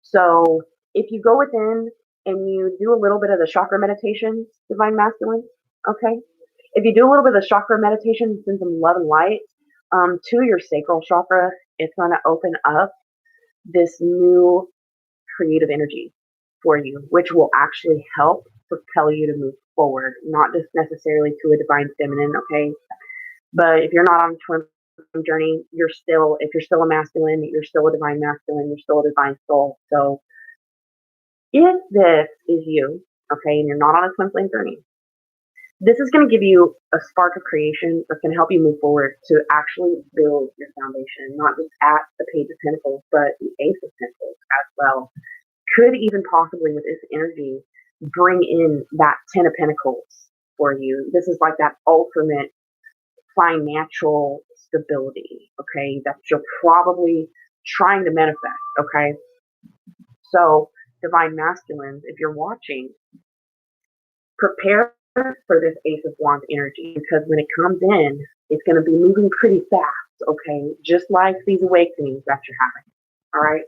So if you go within and you do a little bit of the chakra meditations, divine masculine, okay, if you do a little bit of the chakra meditation, send some love and light to your sacral chakra, it's going to open up this new creative energy for you, which will actually help propel you to move forward, not just necessarily to a divine feminine, okay? But if you're not on a twin journey, if you're still a masculine, you're still a divine masculine, you're still a divine soul. So if this is you, okay, and you're not on a twin flame journey, this is going to give you a spark of creation that's going to help you move forward to actually build your foundation, not just at the Page of Pentacles, but the Ace of Pentacles as well. Could even possibly with this energy bring in that Ten of Pentacles for you. This is like that ultimate financial stability, okay, that you're probably trying to manifest, okay? So, divine masculines, if you're watching, prepare for this Ace of Wands energy because when it comes in, it's going to be moving pretty fast, okay? Just like these awakenings that you're having, all right?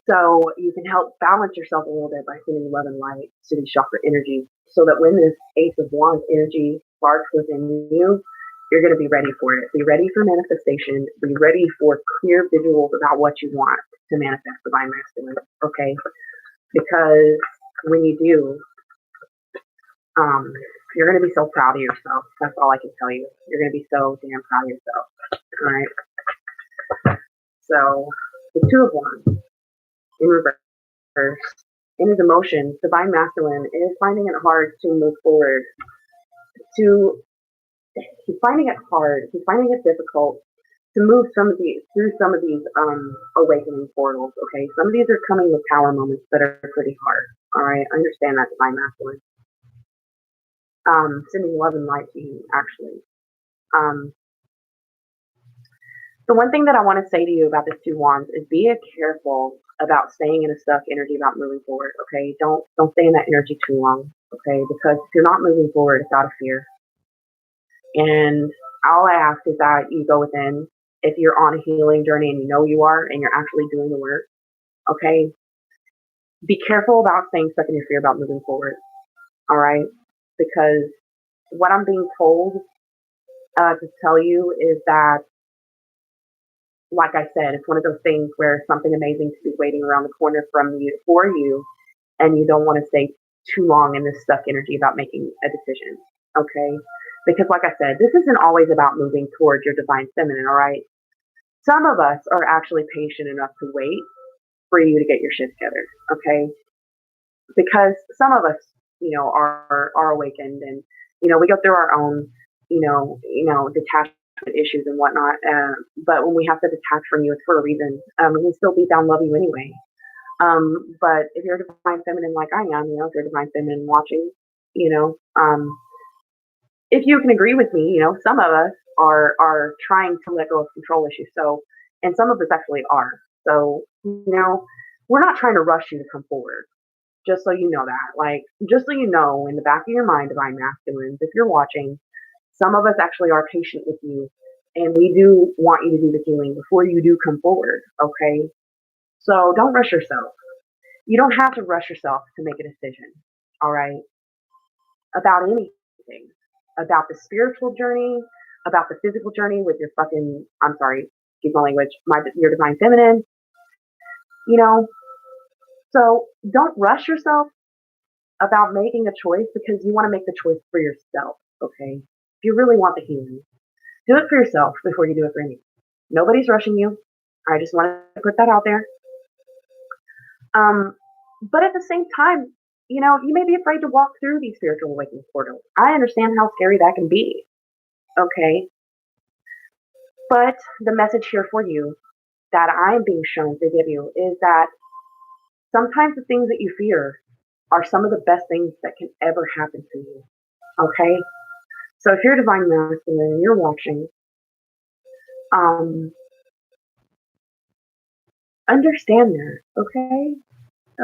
So you can help balance yourself a little bit by sending love and light to these chakra energies so that when this Ace of Wands energy sparks within you, you're going to be ready for it. Be ready for manifestation. Be ready for clear visuals about what you want to manifest, divine masculine, okay? Because when you do, you're going to be so proud of yourself. That's all I can tell you. You're going to be so damn proud of yourself. All right. So the Two of Wands in reverse. In his emotions, divine masculine is finding it hard to move forward. He's finding it hard. He's finding it difficult to move through some of these awakening portals. Okay, some of these are coming with power moments that are pretty hard. All right, understand that, divine masculine. Sending love and light to you, actually. The one thing that I want to say to you about this Two Wands is be careful about staying in a stuck energy about moving forward. Okay, don't stay in that energy too long. Okay, because if you're not moving forward, it's out of fear. And all I ask is that you go within. If you're on a healing journey and you know you are, and you're actually doing the work, okay, be careful about staying stuck in your fear about moving forward. All right, because what I'm being told to tell you is that, like I said, it's one of those things where something amazing could be waiting around the corner for you, and you don't want to stay too long in this stuck energy about making a decision. Okay, because like I said, this isn't always about moving towards your divine feminine. All right, some of us are actually patient enough to wait for you to get your shit together. Okay, because some of us, are awakened, and we go through our own, detachment issues and whatnot. But when we have to detach from you, it's for a reason. We still deep down love you anyway. But if you're a divine feminine like I am, if you're a divine feminine watching, if you can agree with me, some of us are trying to let go of control issues. So, and some of us actually are. So, we're not trying to rush you to come forward. Just so you know that. Like, just so you know, in the back of your mind, divine masculines, if you're watching, some of us actually are patient with you, and we do want you to do the healing before you do come forward, okay? So don't rush yourself. You don't have to rush yourself to make a decision, all right? About anything. About the spiritual journey, about the physical journey with your fucking, I'm sorry, excuse my language, your divine feminine, you know? So don't rush yourself about making a choice because you want to make the choice for yourself, okay? If you really want the healing, do it for yourself before you do it for anyone. Nobody's rushing you. I just want to put that out there. But at the same time, you may be afraid to walk through these spiritual awakening portals. I understand how scary that can be, okay? But the message here for you that I'm being shown to give you is that sometimes the things that you fear are some of the best things that can ever happen to you, okay? So if you're divine masculine and you're watching, um, understand that, okay?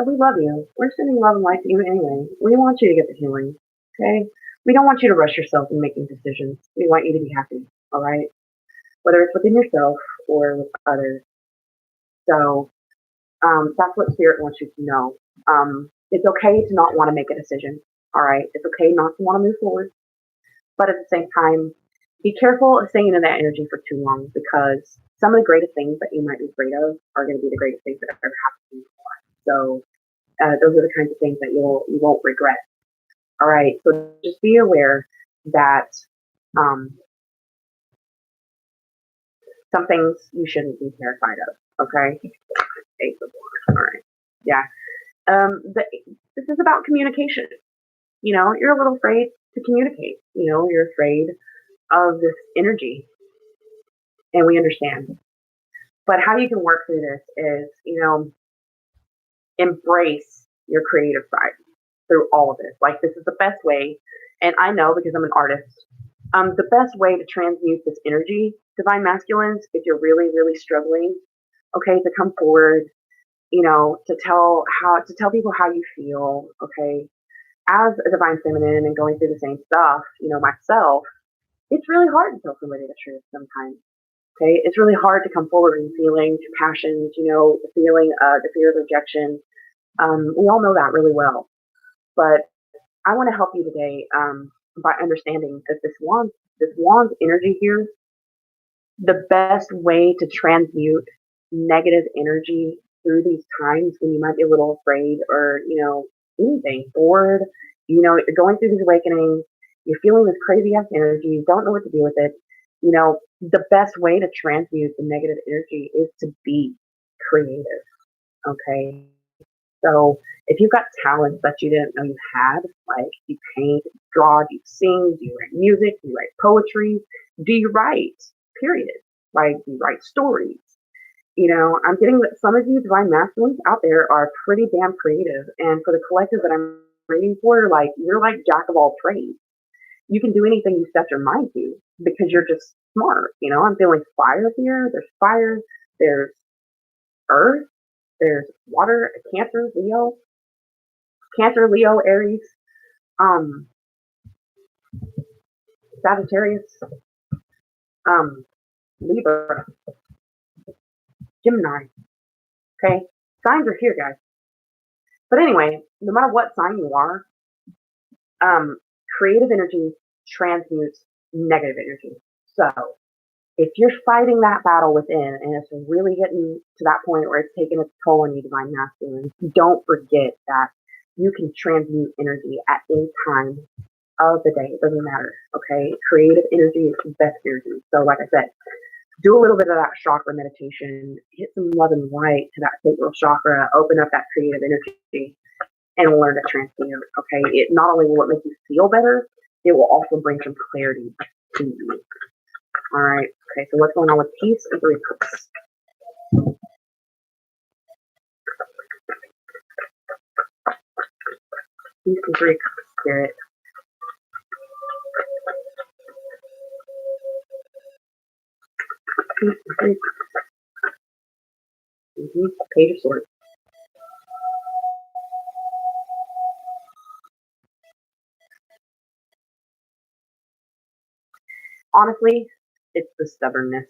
We love you. We're sending love and light to you anyway. We want you to get the healing, okay? We don't want you to rush yourself in making decisions. We want you to be happy, all right? Whether it's within yourself or with others. So that's what Spirit wants you to know. It's okay to not want to make a decision, all right? It's okay not to want to move forward. But at the same time, be careful of staying in that energy for too long because some of the greatest things that you might be afraid of are going to be the greatest things that ever happened to you. So those are the kinds of things that you won't regret. All right, so just be aware that um, some things you shouldn't be terrified of. Okay, Ace of Wands. All right, yeah. This is about communication. You're a little afraid to communicate. You're afraid of this energy, and we understand. But how you can work through this is, embrace your creative side through all of this. Like, this is the best way, and I know because I'm an artist, the best way to transmute this energy, divine masculines, if you're really, really struggling, okay, to come forward, to tell people how you feel, okay, as a divine feminine and going through the same stuff, myself, it's really hard to tell somebody the truth sometimes. Okay, it's really hard to come forward and feelings, your passions, the feeling, the fear of rejection. We all know that really well. But I want to help you today by understanding that this wand's energy here, the best way to transmute negative energy through these times when you might be a little afraid or, anything, bored, you're going through these awakenings, you're feeling this crazy ass energy, you don't know what to do with it, the best way to transmute the negative energy is to be creative. Okay. So if you've got talents that you didn't know you had, like you paint, draw, do you sing, do you write music, do you write poetry, do you write, period. Like, do you write stories? I'm getting that some of you divine masculines out there are pretty damn creative. And for the collective that I'm reading for, like, you're like jack of all trades. You can do anything you set your mind to because you're just smart. I'm feeling fire here. There's fire. There's earth. There's water, Cancer, Leo, Aries, um, Sagittarius, um, Libra, Gemini. Okay, signs are here, guys. But anyway, no matter what sign you are, um, creative energy transmutes negative energy. So if you're fighting that battle within and it's really getting to that point where it's taking its toll on you, divine masculine, don't forget that you can transmute energy at any time of the day. It doesn't matter. Okay. Creative energy is the best energy. So, like I said, do a little bit of that chakra meditation, hit some love and light to that sacral chakra, open up that creative energy, and learn to transmute. Okay. It not only will it make you feel better, it will also bring some clarity to you. All right. Okay. So, what's going on with peace and three cups? Peace and three cups, spirit. Peace and three cups. Page of swords. Honestly, it's the stubbornness.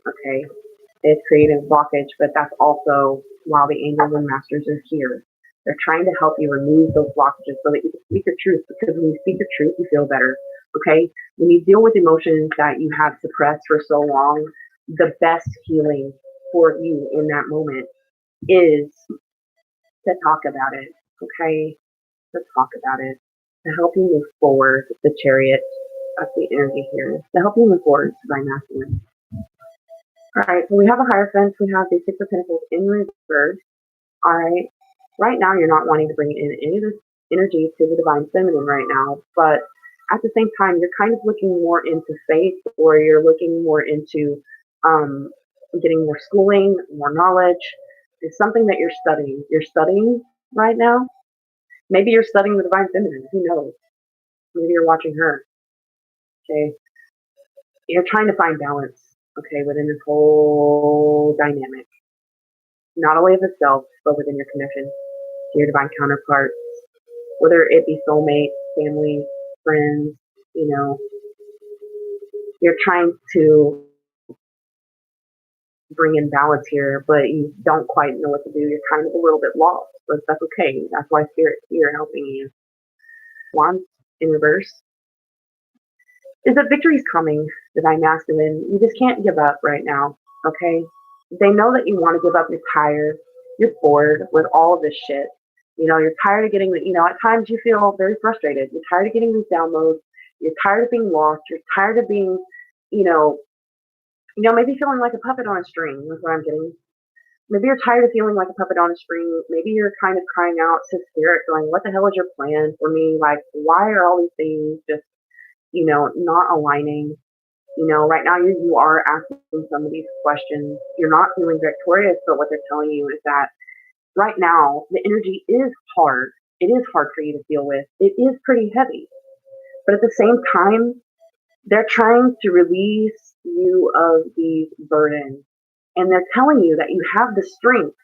Okay, it's creative blockage, but that's also while the angels and masters are here. They're trying to help you remove those blockages so that you can speak your truth. Because when you speak your truth, you feel better. Okay, when you deal with emotions that you have suppressed for so long, the best healing for you in that moment is to talk about it. Okay, to talk about it, to help you move forward. The chariot, that's the energy here, to help you move forward by masculine. All right, so we have a Hierophant, we have the Six of Pentacles in reverse. All right, right now you're not wanting to bring in any of this energy to the Divine Feminine right now, but at the same time, you're kind of looking more into faith, or you're looking more into um, getting more schooling, more knowledge. It's something that you're studying. You're studying right now. Maybe you're studying the Divine Feminine. Who knows? Maybe you're watching her. Okay, you're trying to find balance. Okay, within this whole dynamic, not only of itself, but within your connection to your divine counterpart, whether it be soulmate, family, friends. You know, you're trying to bring in balance here, but you don't quite know what to do. You're kind of a little bit lost, but that's okay. That's why Spirit's here helping you. Wands in reverse is that victory's coming, divine masculine. You just can't give up right now, okay? They know that you want to give up. You're tired. You're bored with all of this shit. You know, you're tired of getting, at times you feel very frustrated. You're tired of getting these downloads. You're tired of being lost. You're tired of being, you know, maybe feeling like a puppet on a string. That's what I'm getting. Maybe you're tired of feeling like a puppet on a string. Maybe you're kind of crying out to spirit, going, what the hell is your plan for me? Like, why are all these things just, not aligning? Right now you are asking some of these questions. You're not feeling victorious, but what they're telling you is that right now the energy is hard. It is hard for you to deal with. It is pretty heavy. But at the same time, they're trying to release you of these burdens. And they're telling you that you have the strength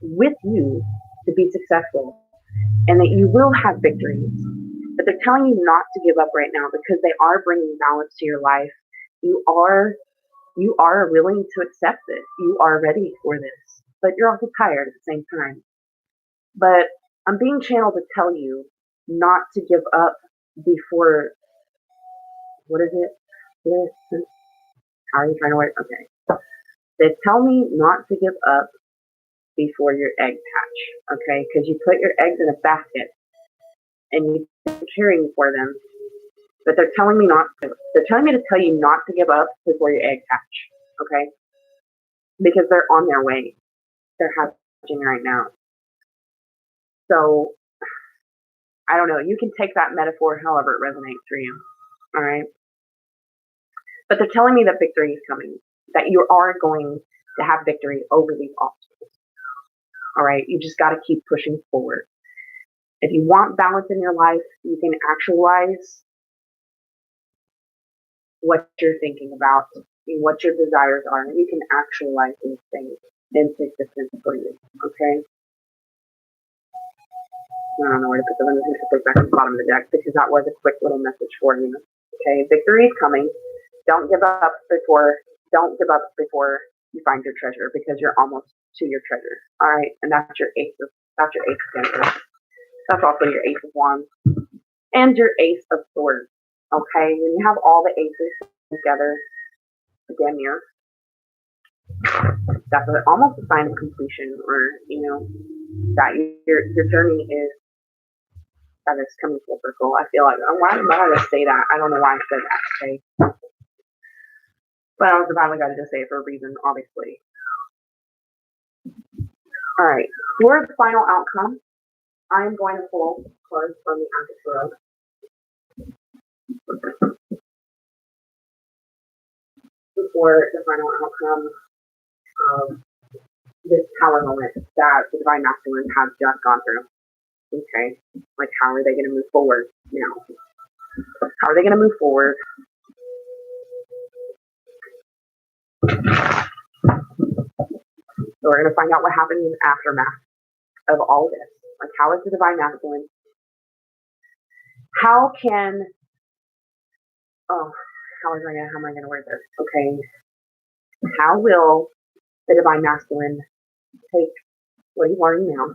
with you to be successful and that you will have victories. But they're telling you not to give up right now because they are bringing balance to your life. You are willing to accept this. You are ready for this, but you're also tired at the same time. But I'm being channeled to tell you not to give up before, what is it? How are you trying to work? Okay. They tell me not to give up before your eggs hatch, okay? Because you put your eggs in a basket and you're caring for them, but they're telling me not to. They're telling me to tell you not to give up before your eggs hatch, okay? Because they're on their way. They're hatching right now. So I don't know. You can take that metaphor however it resonates for you. All right. But they're telling me that victory is coming, that you are going to have victory over these obstacles. All right. You just got to keep pushing forward. If you want balance in your life, you can actualize what you're thinking about, what your desires are. You can actualize these things into existence for you. Okay. I don't know where to put them. I'm just going to put it back at the bottom of the deck because that was a quick little message for you. Okay, victory is coming. Don't give up before you find your treasure because you're almost to your treasure. All right, and that's your ace of pentacles. That's also your ace of wands and your ace of swords. Okay, when you have all the aces together, again, that's almost a sign of completion, or that your journey is that it's coming full circle. I feel like why did I say that? I don't know why I said that. Okay, but I was divinely guided to say it for a reason, obviously. All right, for the final outcome, I am going to pull cards from the Arctic Tarot. For the final outcome of this power moment that the Divine Masculine has just gone through. Okay, like how are they going to move forward now? How are they going to move forward? So we're going to find out what happens in the aftermath of all this. Like, how is the Divine Masculine? How can how am I gonna word this? Okay. How will the divine masculine take what he's learning now?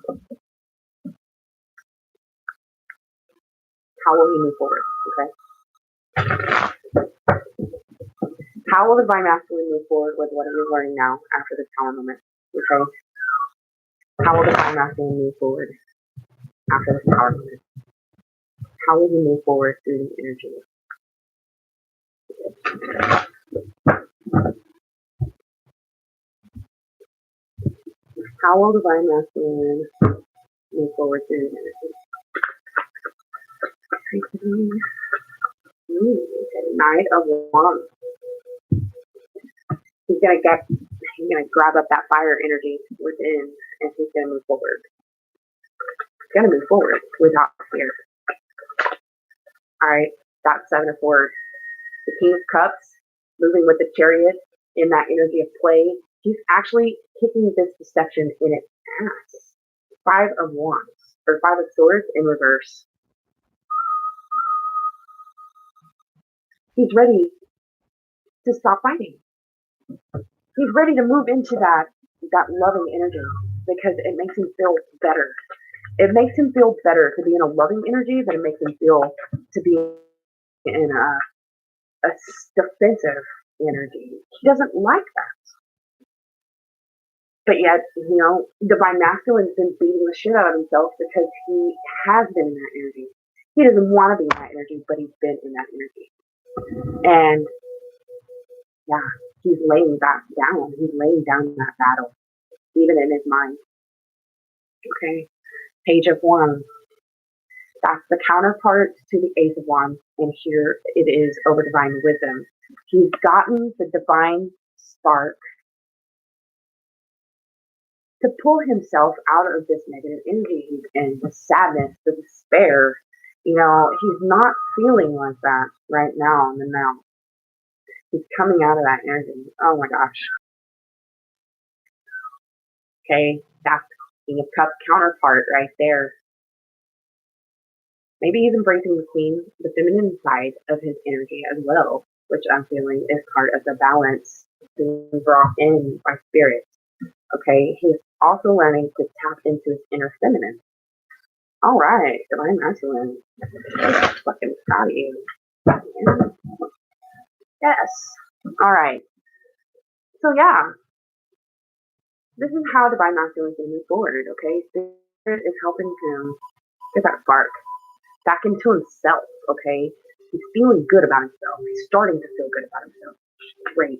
How will he move forward? Okay. How will the divine masculine move forward with what he is learning now after this power moment? Okay. How will the divine masculine move forward after this power moment? How will he move forward through the energy? How will the divine masculine move forward through the energy? Knight of Wands. He's gonna grab up that fire energy within, and he's gonna move forward. He's gonna move forward without fear. All right, that's 7 of Swords. The King of Cups, moving with the Chariot in that energy of play. He's actually kicking this deception in its ass. 5 of Wands, or 5 of Swords in reverse. He's ready to stop fighting. He's ready to move into that loving energy because it makes him feel better. It makes him feel better to be in a loving energy than it makes him feel to be in a defensive energy. He doesn't like that. But yet, divine masculine's been beating the shit out of himself because he has been in that energy. He doesn't want to be in that energy, but he's been in that energy. And yeah, he's laying that down. He's laying down that battle, even in his mind. Okay. Page of Wands. That's the counterpart to the Ace of Wands. And here it is over divine wisdom. He's gotten the divine spark to pull himself out of this negative energy he's in, the sadness, the despair. He's not feeling like that right now in the now. He's coming out of that energy. Oh my gosh. Okay, that's King of Cups counterpart right there. Maybe he's embracing the feminine side of his energy as well, which I'm feeling is part of the balance being brought in by spirit. Okay, he's also learning to tap into his inner feminine. All right, divine masculine. Fucking proud of you. Yes. All right. So yeah, this is how divine masculine is going to move forward. Okay, spirit is helping him get that spark back into himself. Okay, he's feeling good about himself. He's starting to feel good about himself. Great.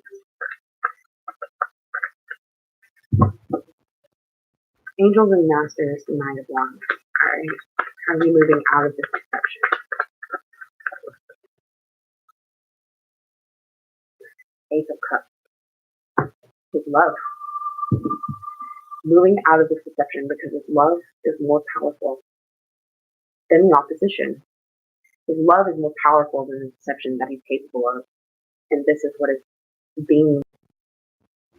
Angels and Masters, the Knight of Wands. All right, how are we moving out of this deception? Ace of Cups. His love. Moving out of this deception because his love is more powerful than the opposition. His love is more powerful than the deception that he's capable of. And this is what is being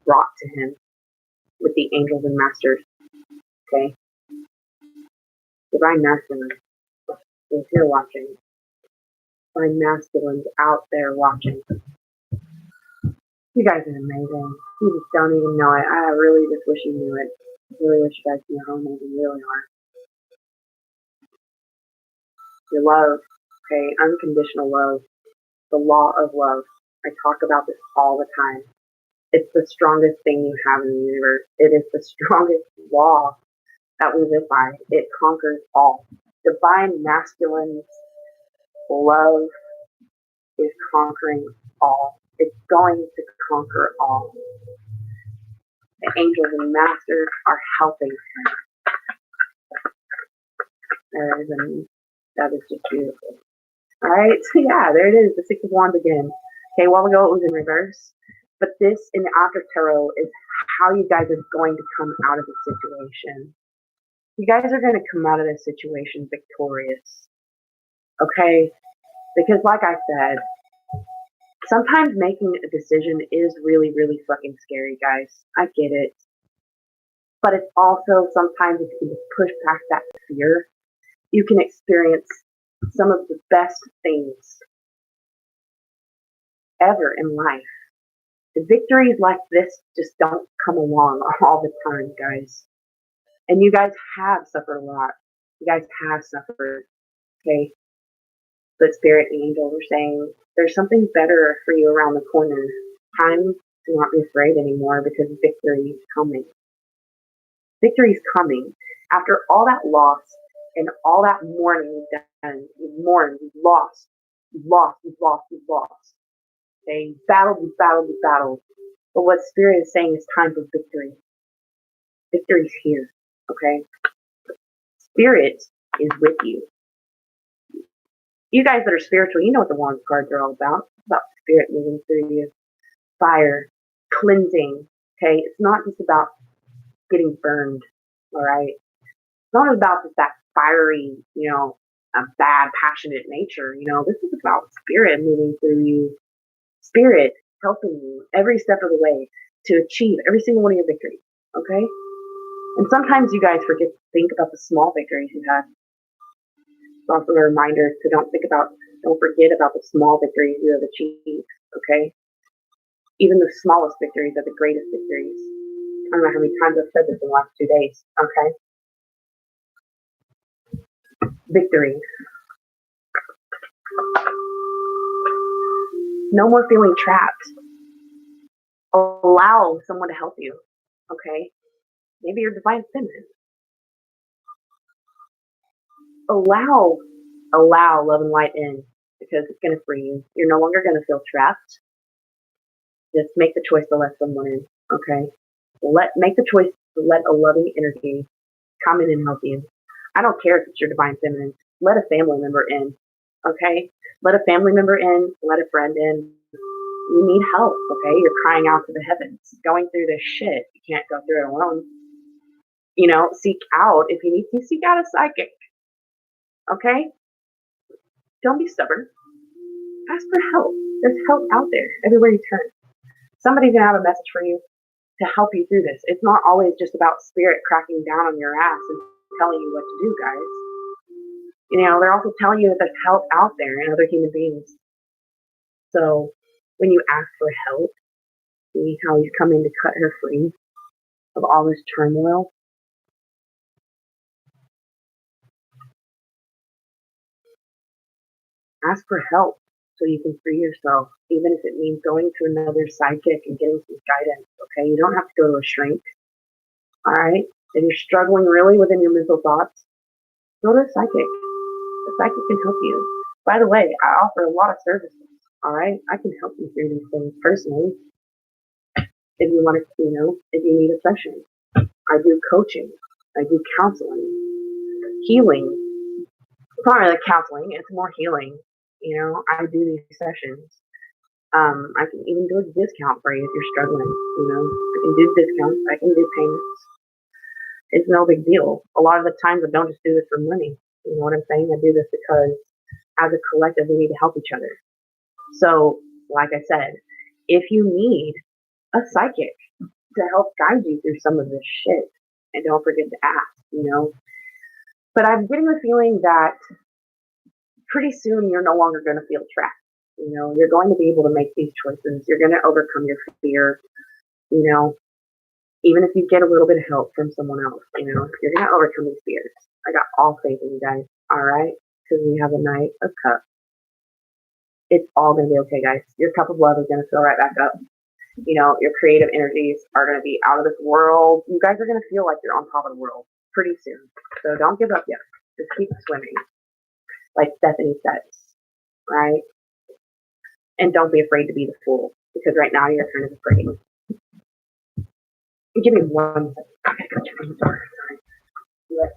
brought to him with the Angels and Masters. Okay? Divine Masculine is here watching. Divine Masculine's out there watching. You guys are amazing. You just don't even know it. I really just wish you knew it. I really wish you guys knew how amazing you really are. Your love, okay, unconditional love, the law of love. I talk about this all the time. It's the strongest thing you have in the universe. It is the strongest law that we live by. It conquers all. Divine masculine's love is conquering all. It's going to conquer all. The angels and masters are helping him. That is just beautiful. All right, so yeah, there it is, the Six of Wands again. Okay, a while ago it was in reverse, but this in the After Tarot is how you guys are going to come out of the situation. You guys are going to come out of this situation victorious. Okay, because like I said, sometimes making a decision is really, really fucking scary, guys. I get it. But it's also sometimes if you can just push past that fear, you can experience some of the best things ever in life. The victories like this just don't come along all the time, guys. And you guys have suffered a lot. You guys have suffered, okay? But Spirit and angels are saying there's something better for you around the corner. Time to not be afraid anymore because victory is coming. Victory is coming. After all that loss and all that mourning you've done, you've mourned, you've lost, you've lost, you've lost, you've lost. Okay, you've battled, you've battled, you've battled. But what Spirit is saying is time for victory. Victory's here. Okay? Spirit is with you. You guys that are spiritual, you know what the Wands cards are all about. It's about Spirit moving through you. Fire, cleansing. Okay? It's not just about getting burned. All right? It's not about just that fiery, a bad, passionate nature. This is about Spirit moving through you. Spirit helping you every step of the way to achieve every single one of your victories. Okay? And sometimes you guys forget to think about the small victories you had. It's also a reminder to don't forget about the small victories you have achieved. Okay? Even the smallest victories are the greatest victories. I don't know how many times I've said this in the last 2 days. Okay? Victory. No more feeling trapped. Allow someone to help you. Okay? Maybe your divine feminine. Allow love and light in because it's going to free you. You're no longer going to feel trapped. Just make the choice to let someone in. Okay? Make the choice to let a loving energy come in and help you. I don't care if it's your divine feminine. Let a family member in. Okay? Let a family member in. Let a friend in. You need help. Okay? You're crying out to the heavens. Going through this shit. You can't go through it alone. Seek out, if you need to, seek out a psychic. Okay? Don't be stubborn. Ask for help. There's help out there everywhere you turn. Somebody's going to have a message for you to help you through this. It's not always just about Spirit cracking down on your ass and telling you what to do, guys. They're also telling you that there's help out there in other human beings. So when you ask for help, see how he's coming to cut her free of all this turmoil. Ask for help so you can free yourself, even if it means going to another psychic and getting some guidance. Okay, you don't have to go to a shrink. All right, if you're struggling really within your mental thoughts, go to a psychic. The psychic can help you. By the way, I offer a lot of services. All right, I can help you through these things personally. If you want to, if you need a session, I do coaching, I do counseling, healing. It's not really counseling; it's more healing. I do these sessions. I can even do a discount for you if you're struggling. I can do discounts. I can do payments. It's no big deal. A lot of the times I don't just do this for money. You know what I'm saying? I do this because as a collective, we need to help each other. So, like I said, if you need a psychic to help guide you through some of this shit, and don't forget to ask. But I'm getting the feeling that pretty soon you're no longer going to feel trapped. You're going to be able to make these choices. You're going to overcome your fear. Even if you get a little bit of help from someone else, you're going to overcome these fears. I got all faith in you guys. All right. Because we have a Knight of Cups. It's all going to be okay, guys. Your cup of love is going to fill right back up. Your creative energies are going to be out of this world. You guys are going to feel like you're on top of the world pretty soon. So don't give up yet. Just keep swimming, like Stephanie says, right? And don't be afraid to be the fool, because right now you're kind of afraid. Give me 1 second. I gotta go check on the door. Sorry.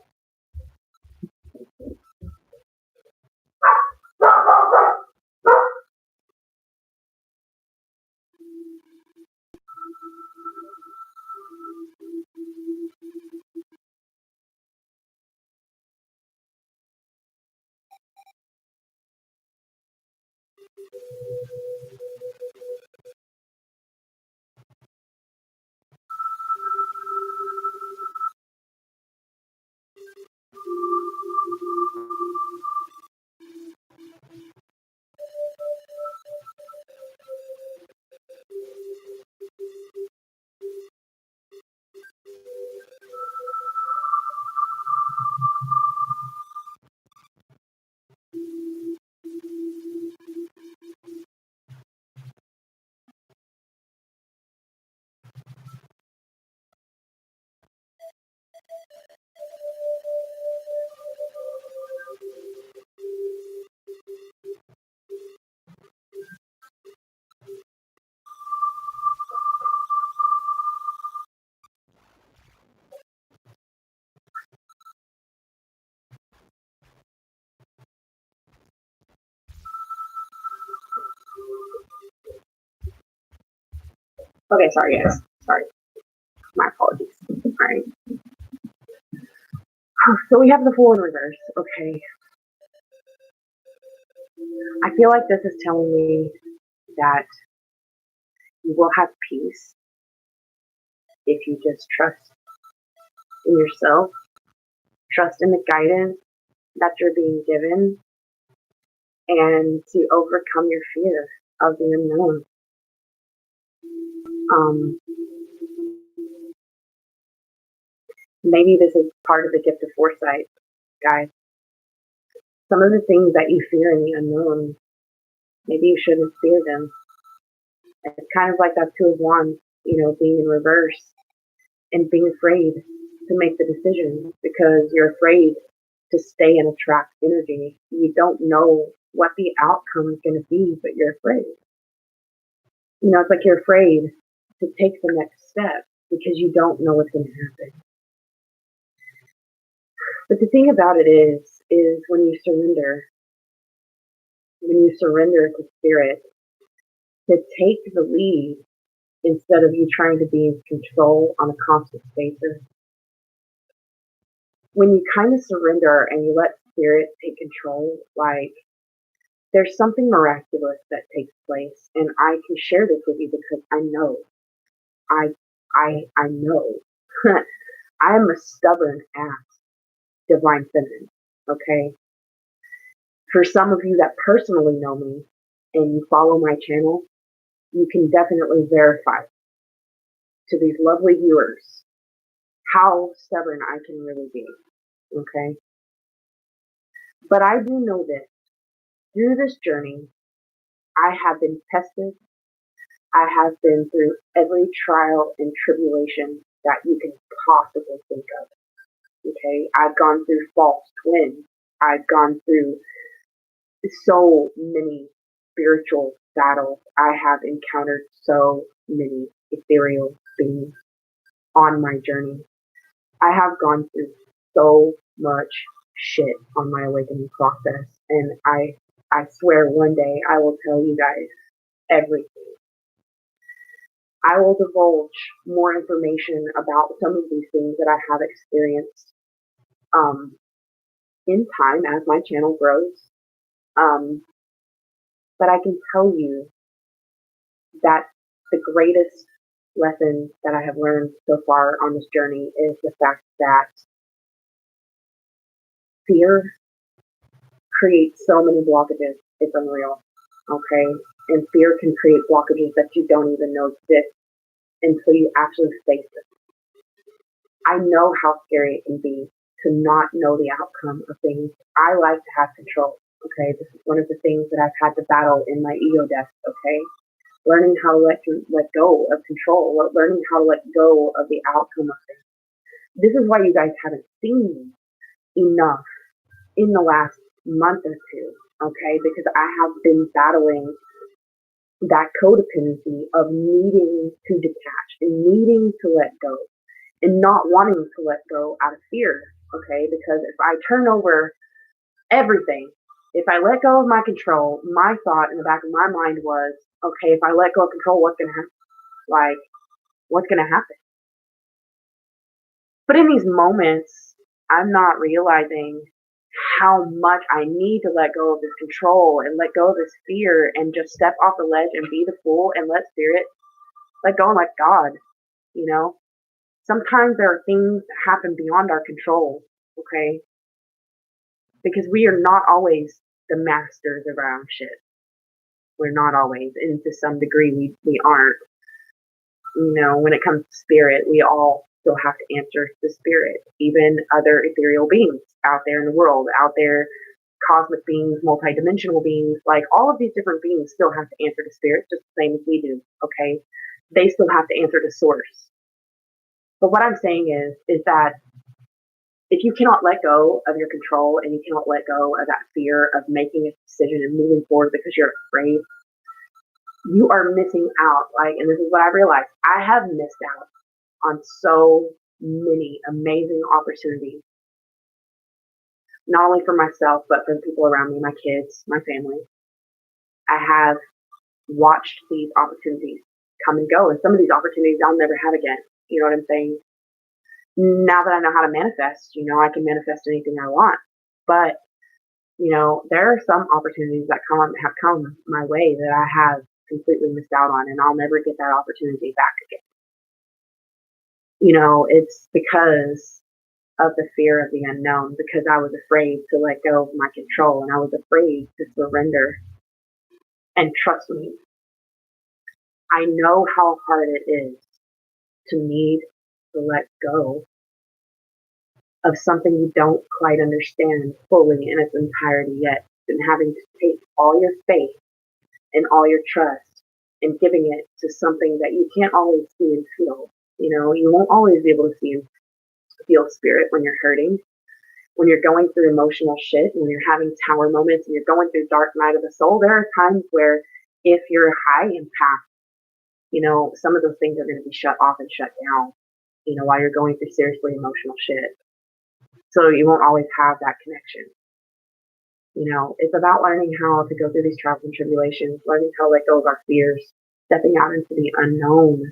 Okay, sorry guys. Sorry. My apologies. Alright. So we have the Fool in reverse. Okay. I feel like this is telling me that you will have peace if you just trust in yourself, trust in the guidance that you're being given, and to overcome your fear of the unknown. Um, Maybe this is part of the gift of foresight, guys. Some of the things that you fear in the unknown, maybe you shouldn't fear them. It's kind of like that Two of Wands, being in reverse and being afraid to make the decision because you're afraid to stay and attract energy. You don't know what the outcome is going to be, but you're afraid. It's like you're afraid to take the next step because you don't know what's going to happen. But the thing about it is when you surrender to spirit, to take the lead instead of you trying to be in control on a constant basis. When you kind of surrender and you let spirit take control, like there's something miraculous that takes place. And I can share this with you because I know. I know. I am a stubborn ass divine feminine. Okay. For some of you that personally know me and you follow my channel, you can definitely verify to these lovely viewers how stubborn I can really be. Okay. But I do know this. Through this journey, I have been tested. I have been through every trial and tribulation that you can possibly think of. Okay. I've gone through false twins. I've gone through so many spiritual battles. I have encountered so many ethereal beings on my journey. I have gone through so much shit on my awakening process, and I swear one day I will tell you guys everything. I will divulge more information about some of these things that I have experienced in time as my channel grows. But I can tell you that the greatest lesson that I have learned so far on this journey is the fact that fear creates so many blockages. It's unreal. Okay? And fear can create blockages that you don't even know exist until you actually face it. I know how scary it can be to not know the outcome of things. I like to have control. Okay? This is one of the things that I've had to battle in my ego death. Okay? Learning how to let go of control, learning how to let go of the outcome of things. This is why you guys haven't seen enough in the last month or two, okay? Because I have been battling that codependency of needing to detach and needing to let go and not wanting to let go out of fear, okay? Because if I turn over everything, if I let go of my control, my thought in the back of my mind was, okay, if I let go of control, what's going to happen? Like, what's going to happen? But in these moments, I'm not realizing how much I need to let go of this control and let go of this fear and just step off the ledge and be the fool and let spirit let go and let God, you know? Sometimes there are things that happen beyond our control, okay? Because we are not always the masters of our own shit. We're not always, and to some degree we aren't. When it comes to spirit, we all still have to answer to spirit, even other ethereal beings out there in the world, out there, cosmic beings, multidimensional beings, like all of these different beings still have to answer to spirit just the same as we do, okay? They still have to answer to source. But what I'm saying is that if you cannot let go of your control and you cannot let go of that fear of making a decision and moving forward because you're afraid, you are missing out. Like, and this is what I realized. I have missed out on so many amazing opportunities, not only for myself, but for the people around me, my kids, my family. I have watched these opportunities come and go. And some of these opportunities I'll never have again. You know what I'm saying? Now that I know how to manifest, I can manifest anything I want. But, there are some opportunities that have come my way that I have completely missed out on, and I'll never get that opportunity back again. It's because of the fear of the unknown, because I was afraid to let go of my control, and I was afraid to surrender. And trust me, I know how hard it is to need to let go of something you don't quite understand fully in its entirety yet, and having to take all your faith and all your trust and giving it to something that you can't always see and feel. You won't always be able to see and feel spirit when you're hurting, when you're going through emotional shit, when you're having tower moments and you're going through dark night of the soul. There are times where if you're high empath, some of those things are going to be shut off and shut down, while you're going through seriously emotional shit. So you won't always have that connection. It's about learning how to go through these trials and tribulations, learning how to let go of our fears, stepping out into the unknown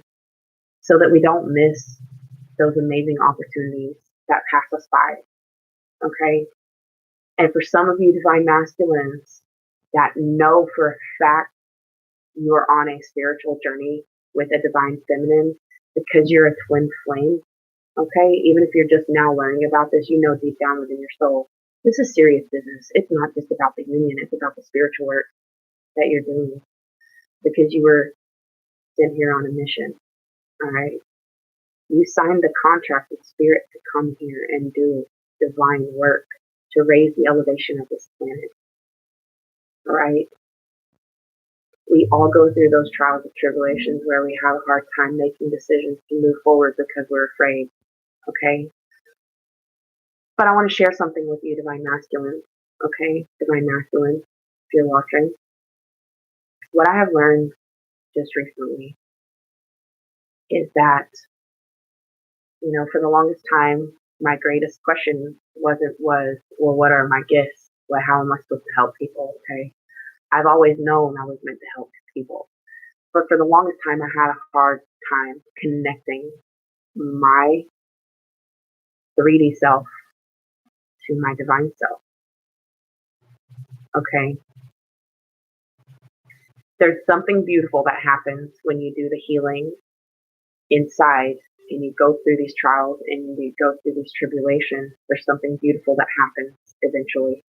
so that we don't miss those amazing opportunities that pass us by. Okay? And for some of you divine masculines that know for a fact you're on a spiritual journey with a divine feminine because you're a twin flame, okay? Even if you're just now learning about this, deep down within your soul, this is serious business. It's not just about the union, it's about the spiritual work that you're doing because you were sent here on a mission, all right? You signed the contract with spirit to come here and do divine work to raise the elevation of this planet, all right? We all go through those trials and tribulations where we have a hard time making decisions to move forward because we're afraid, okay? But I want to share something with you, divine masculine, okay? Divine masculine, if you're watching. What I have learned just recently is that, for the longest time, my greatest question was, well, what are my gifts? Well, how am I supposed to help people, okay? I've always known I was meant to help people. But for the longest time, I had a hard time connecting my 3D self to my divine self. Okay. There's something beautiful that happens when you do the healing inside and you go through these trials and you go through these tribulations. There's something beautiful that happens eventually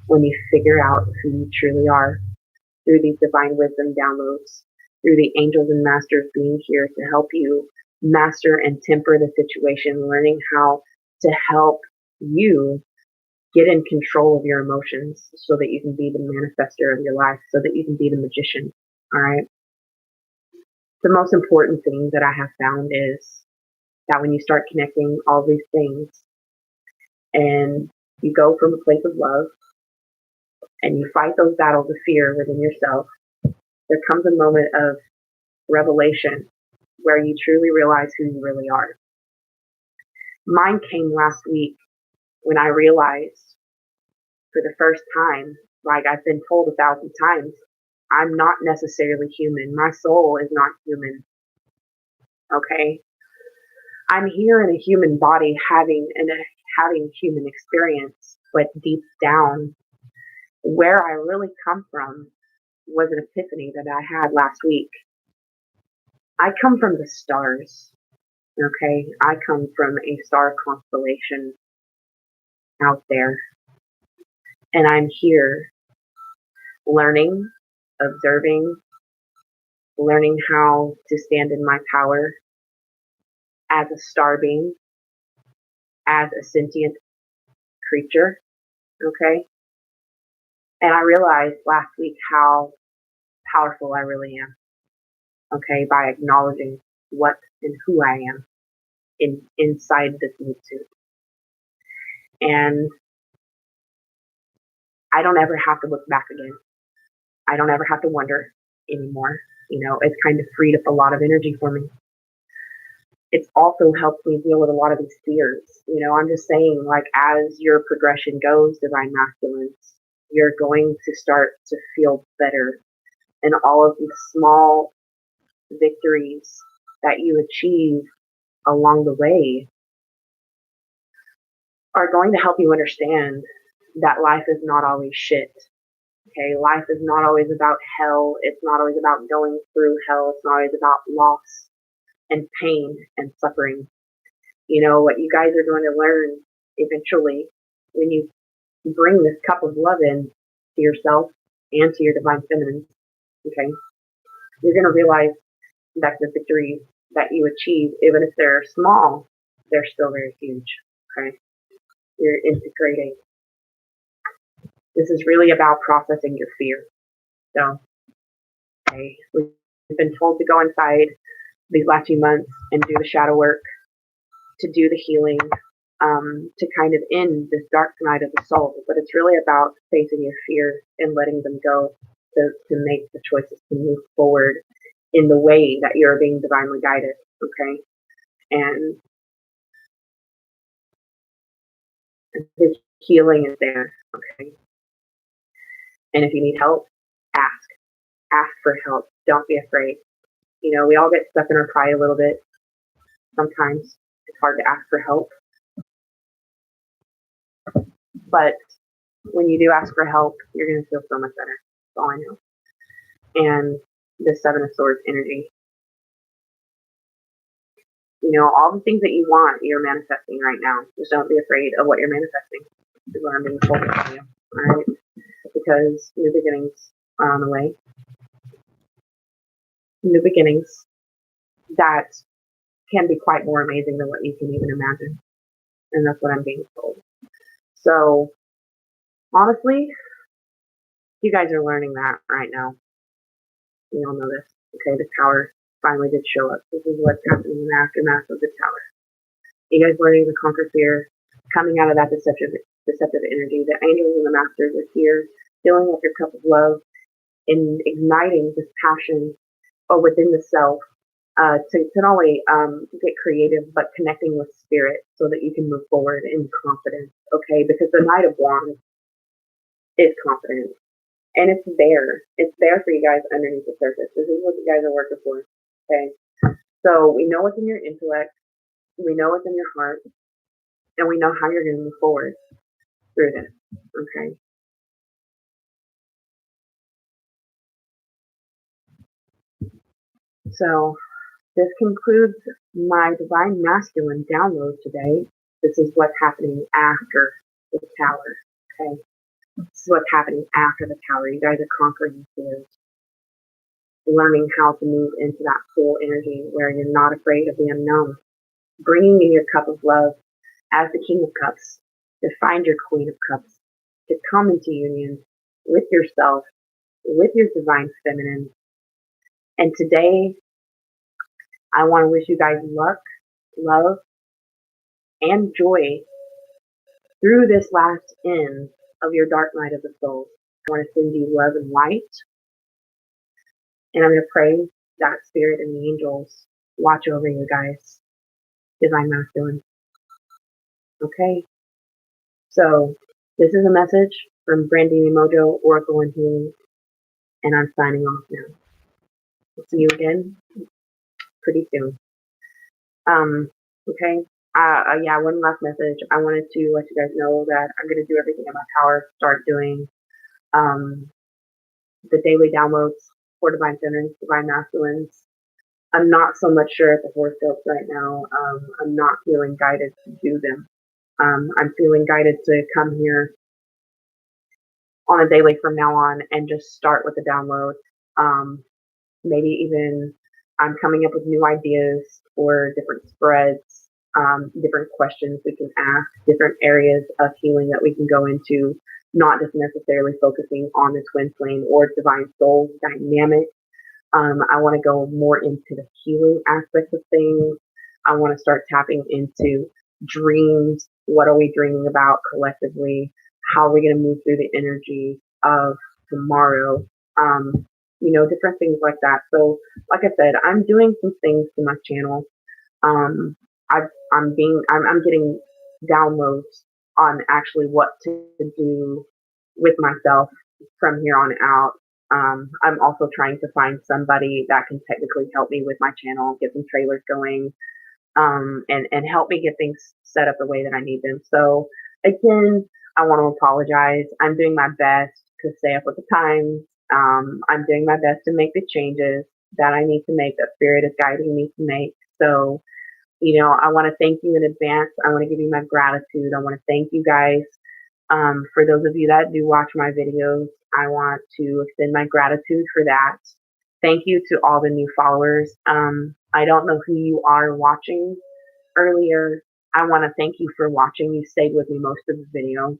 when you figure out who you truly are through these divine wisdom downloads, through the angels and masters being here to help you master and temper the situation, learning how to help you get in control of your emotions so that you can be the manifester of your life, so that you can be the magician. All right. The most important thing that I have found is that when you start connecting all these things and you go from a place of love and you fight those battles of fear within yourself, there comes a moment of revelation where you truly realize who you really are. Mine came last week when I realized for the first time, like I've been told 1,000 times, I'm not necessarily human. My soul is not human. Okay? I'm here in a human body having human experience, but deep down, where I really come from was an epiphany that I had last week. I come from the stars. Okay? I come from a star constellation out there. And I'm here learning, observing, learning how to stand in my power as a star being, as a sentient creature, okay? And I realized last week how powerful I really am, okay, by acknowledging what and who I am inside this meat suit. And I don't ever have to look back again. I don't ever have to wonder anymore. It's kind of freed up a lot of energy for me. It's also helped me deal with a lot of these fears. I'm just saying, like, as your progression goes, divine masculines, you're going to start to feel better. And all of these small victories that you achieve along the way are going to help you understand that life is not always shit. Okay, life is not always about hell. It's not always about going through hell. It's not always about loss and pain and suffering. You know, what you guys are going to learn eventually when you bring this cup of love in to yourself and to your divine feminine, okay, you're going to realize that the victories that you achieve, even if they're small, they're still very huge. Okay, you're integrating. This is really about processing your fear. So, okay, we've been told to go inside these last few months and do the shadow work, to do the healing, to kind of end this dark night of the soul. But it's really about facing your fear and letting them go, to make the choices to move forward in the way that you're being divinely guided. Okay, and the healing is there. Okay, and if you need help, ask for help. Don't be afraid. You know, we all get stuck in our pride a little bit. Sometimes it's hard to ask for help, but when you do ask for help, you're going to feel so much better. That's all I know. And the Seven of Swords energy, you know, all the things that you want, you're manifesting right now. Just don't be afraid of what you're manifesting, is what I'm being told to tell you. All right? Because new beginnings are on the way. New beginnings that can be quite more amazing than what you can even imagine. And that's what I'm being told. So, honestly, you guys are learning that right now. We all know this. Okay, the tower finally did show up. This is what's happening in the aftermath of the tower. You guys learning to conquer fear, coming out of that deceptive energy. The angels and the masters are here, filling up your cup of love and igniting this passion within the self, to not only get creative, but connecting with spirit so that you can move forward in confidence. Okay, because the Knight of Wands is confidence. And it's there. It's there for you guys underneath the surface. This is what you guys are working for. Okay. So we know what's in your intellect, we know what's in your heart, and we know how you're going to move forward through this. Okay. So this concludes my Divine Masculine download today. This is what's happening after the tower. Okay. This is what's happening after the tower. You guys are conquering fears, learning how to move into that full energy where you're not afraid of the unknown, bringing in your cup of love as the King of Cups, to find your Queen of Cups, to come into union with yourself, with your divine feminine. And today, I want to wish you guys luck, love, and joy through this last end of your dark night of the soul. I want to send you love and light. And I'm going to pray that spirit and the angels watch over you guys, divine masculine. Okay? So, this is a message from Brandini Mojo, Oracle and Healing, and I'm signing off now. We'll see you again pretty soon. Okay. Yeah, one last message. I wanted to let you guys know that I'm going to do everything in my power to start doing the daily downloads for Divine Feminines, Divine Masculines. I'm not so much sure at the horoscopes right now. I'm not feeling guided to do them. I'm feeling guided to come here on a daily from now on and just start with the download. Maybe even I'm coming up with new ideas for different spreads, different questions we can ask, different areas of healing that we can go into, not just necessarily focusing on the twin flame or divine soul dynamic. I want to go more into the healing aspects of things. I want to start tapping into dreams. What are we dreaming about collectively? How are we going to move through the energy of tomorrow? Different things like that. So, like I said, I'm doing some things to my channel. I'm getting downloads on actually what to do with myself from here on out. I'm also trying to find somebody that can technically help me with my channel, get some trailers going, and help me get things set up the way that I need them. So again, I want to apologize. I'm doing my best to stay up with the times. I'm doing my best to make the changes that I need to make, that Spirit is guiding me to make. So, I want to thank you in advance. I want to give you my gratitude. I want to thank you guys. For those of you that do watch my videos, I want to extend my gratitude for that. Thank you to all the new followers. I don't know who you are watching earlier. I want to thank you for watching. You stayed with me most of the video.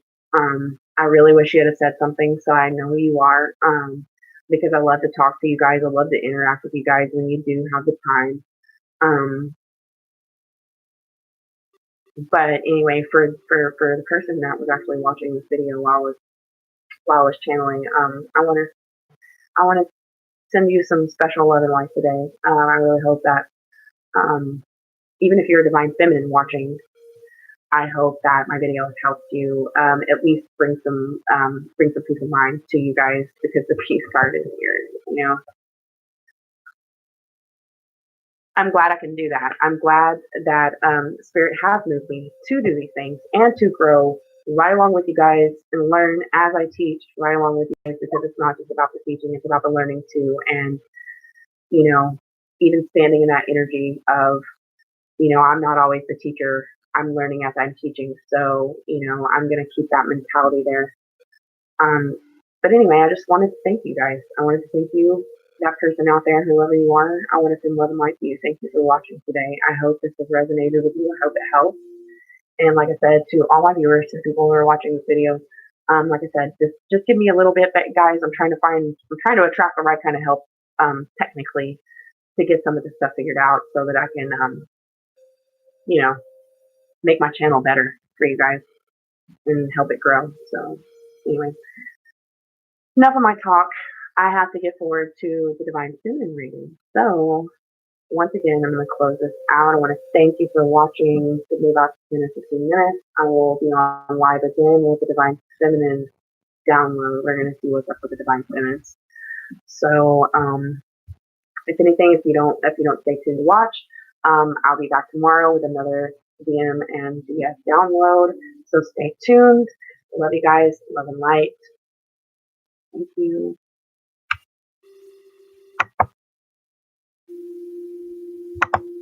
I really wish you had said something so I know who you are. Because I love to talk to you guys. I love to interact with you guys when you do have the time. But anyway, for the person that was actually watching this video while I was channeling, I want to send you some special love and light today. I really hope that even if you're a divine feminine watching, I hope that my video has helped you at least bring some peace of mind to you guys, because the peace card is here. I'm glad I can do that. I'm glad that Spirit has moved me to do these things and to grow right along with you guys and learn as I teach right along with you guys, because it's not just about the teaching, it's about the learning too. And, even standing in that energy of, I'm not always the teacher. I'm learning as I'm teaching. So, I'm going to keep that mentality there. But anyway, I just wanted to thank you guys. I wanted to thank you, that person out there, whoever you are. I want to send love and light to you. Thank you for watching today. I hope this has resonated with you. I hope it helps. And like I said, to all my viewers, to people who are watching this video, like I said, just give me a little bit, guys. I'm trying to attract the right kind of help, technically, to get some of this stuff figured out so that I can, make my channel better for you guys and help it grow. So anyway, enough of my talk. I have to get forward to the Divine Feminine reading. So once again, I'm going to close this out. I want to thank you for watching. Give me about 10 or 15 minutes. I will be on live again with the Divine Feminine download. We're going to see what's up with the Divine Feminines. So, if anything, if you don't stay tuned to watch, I'll be back tomorrow with another DM and DS download. So stay tuned. Love you guys. Love and light. Thank you.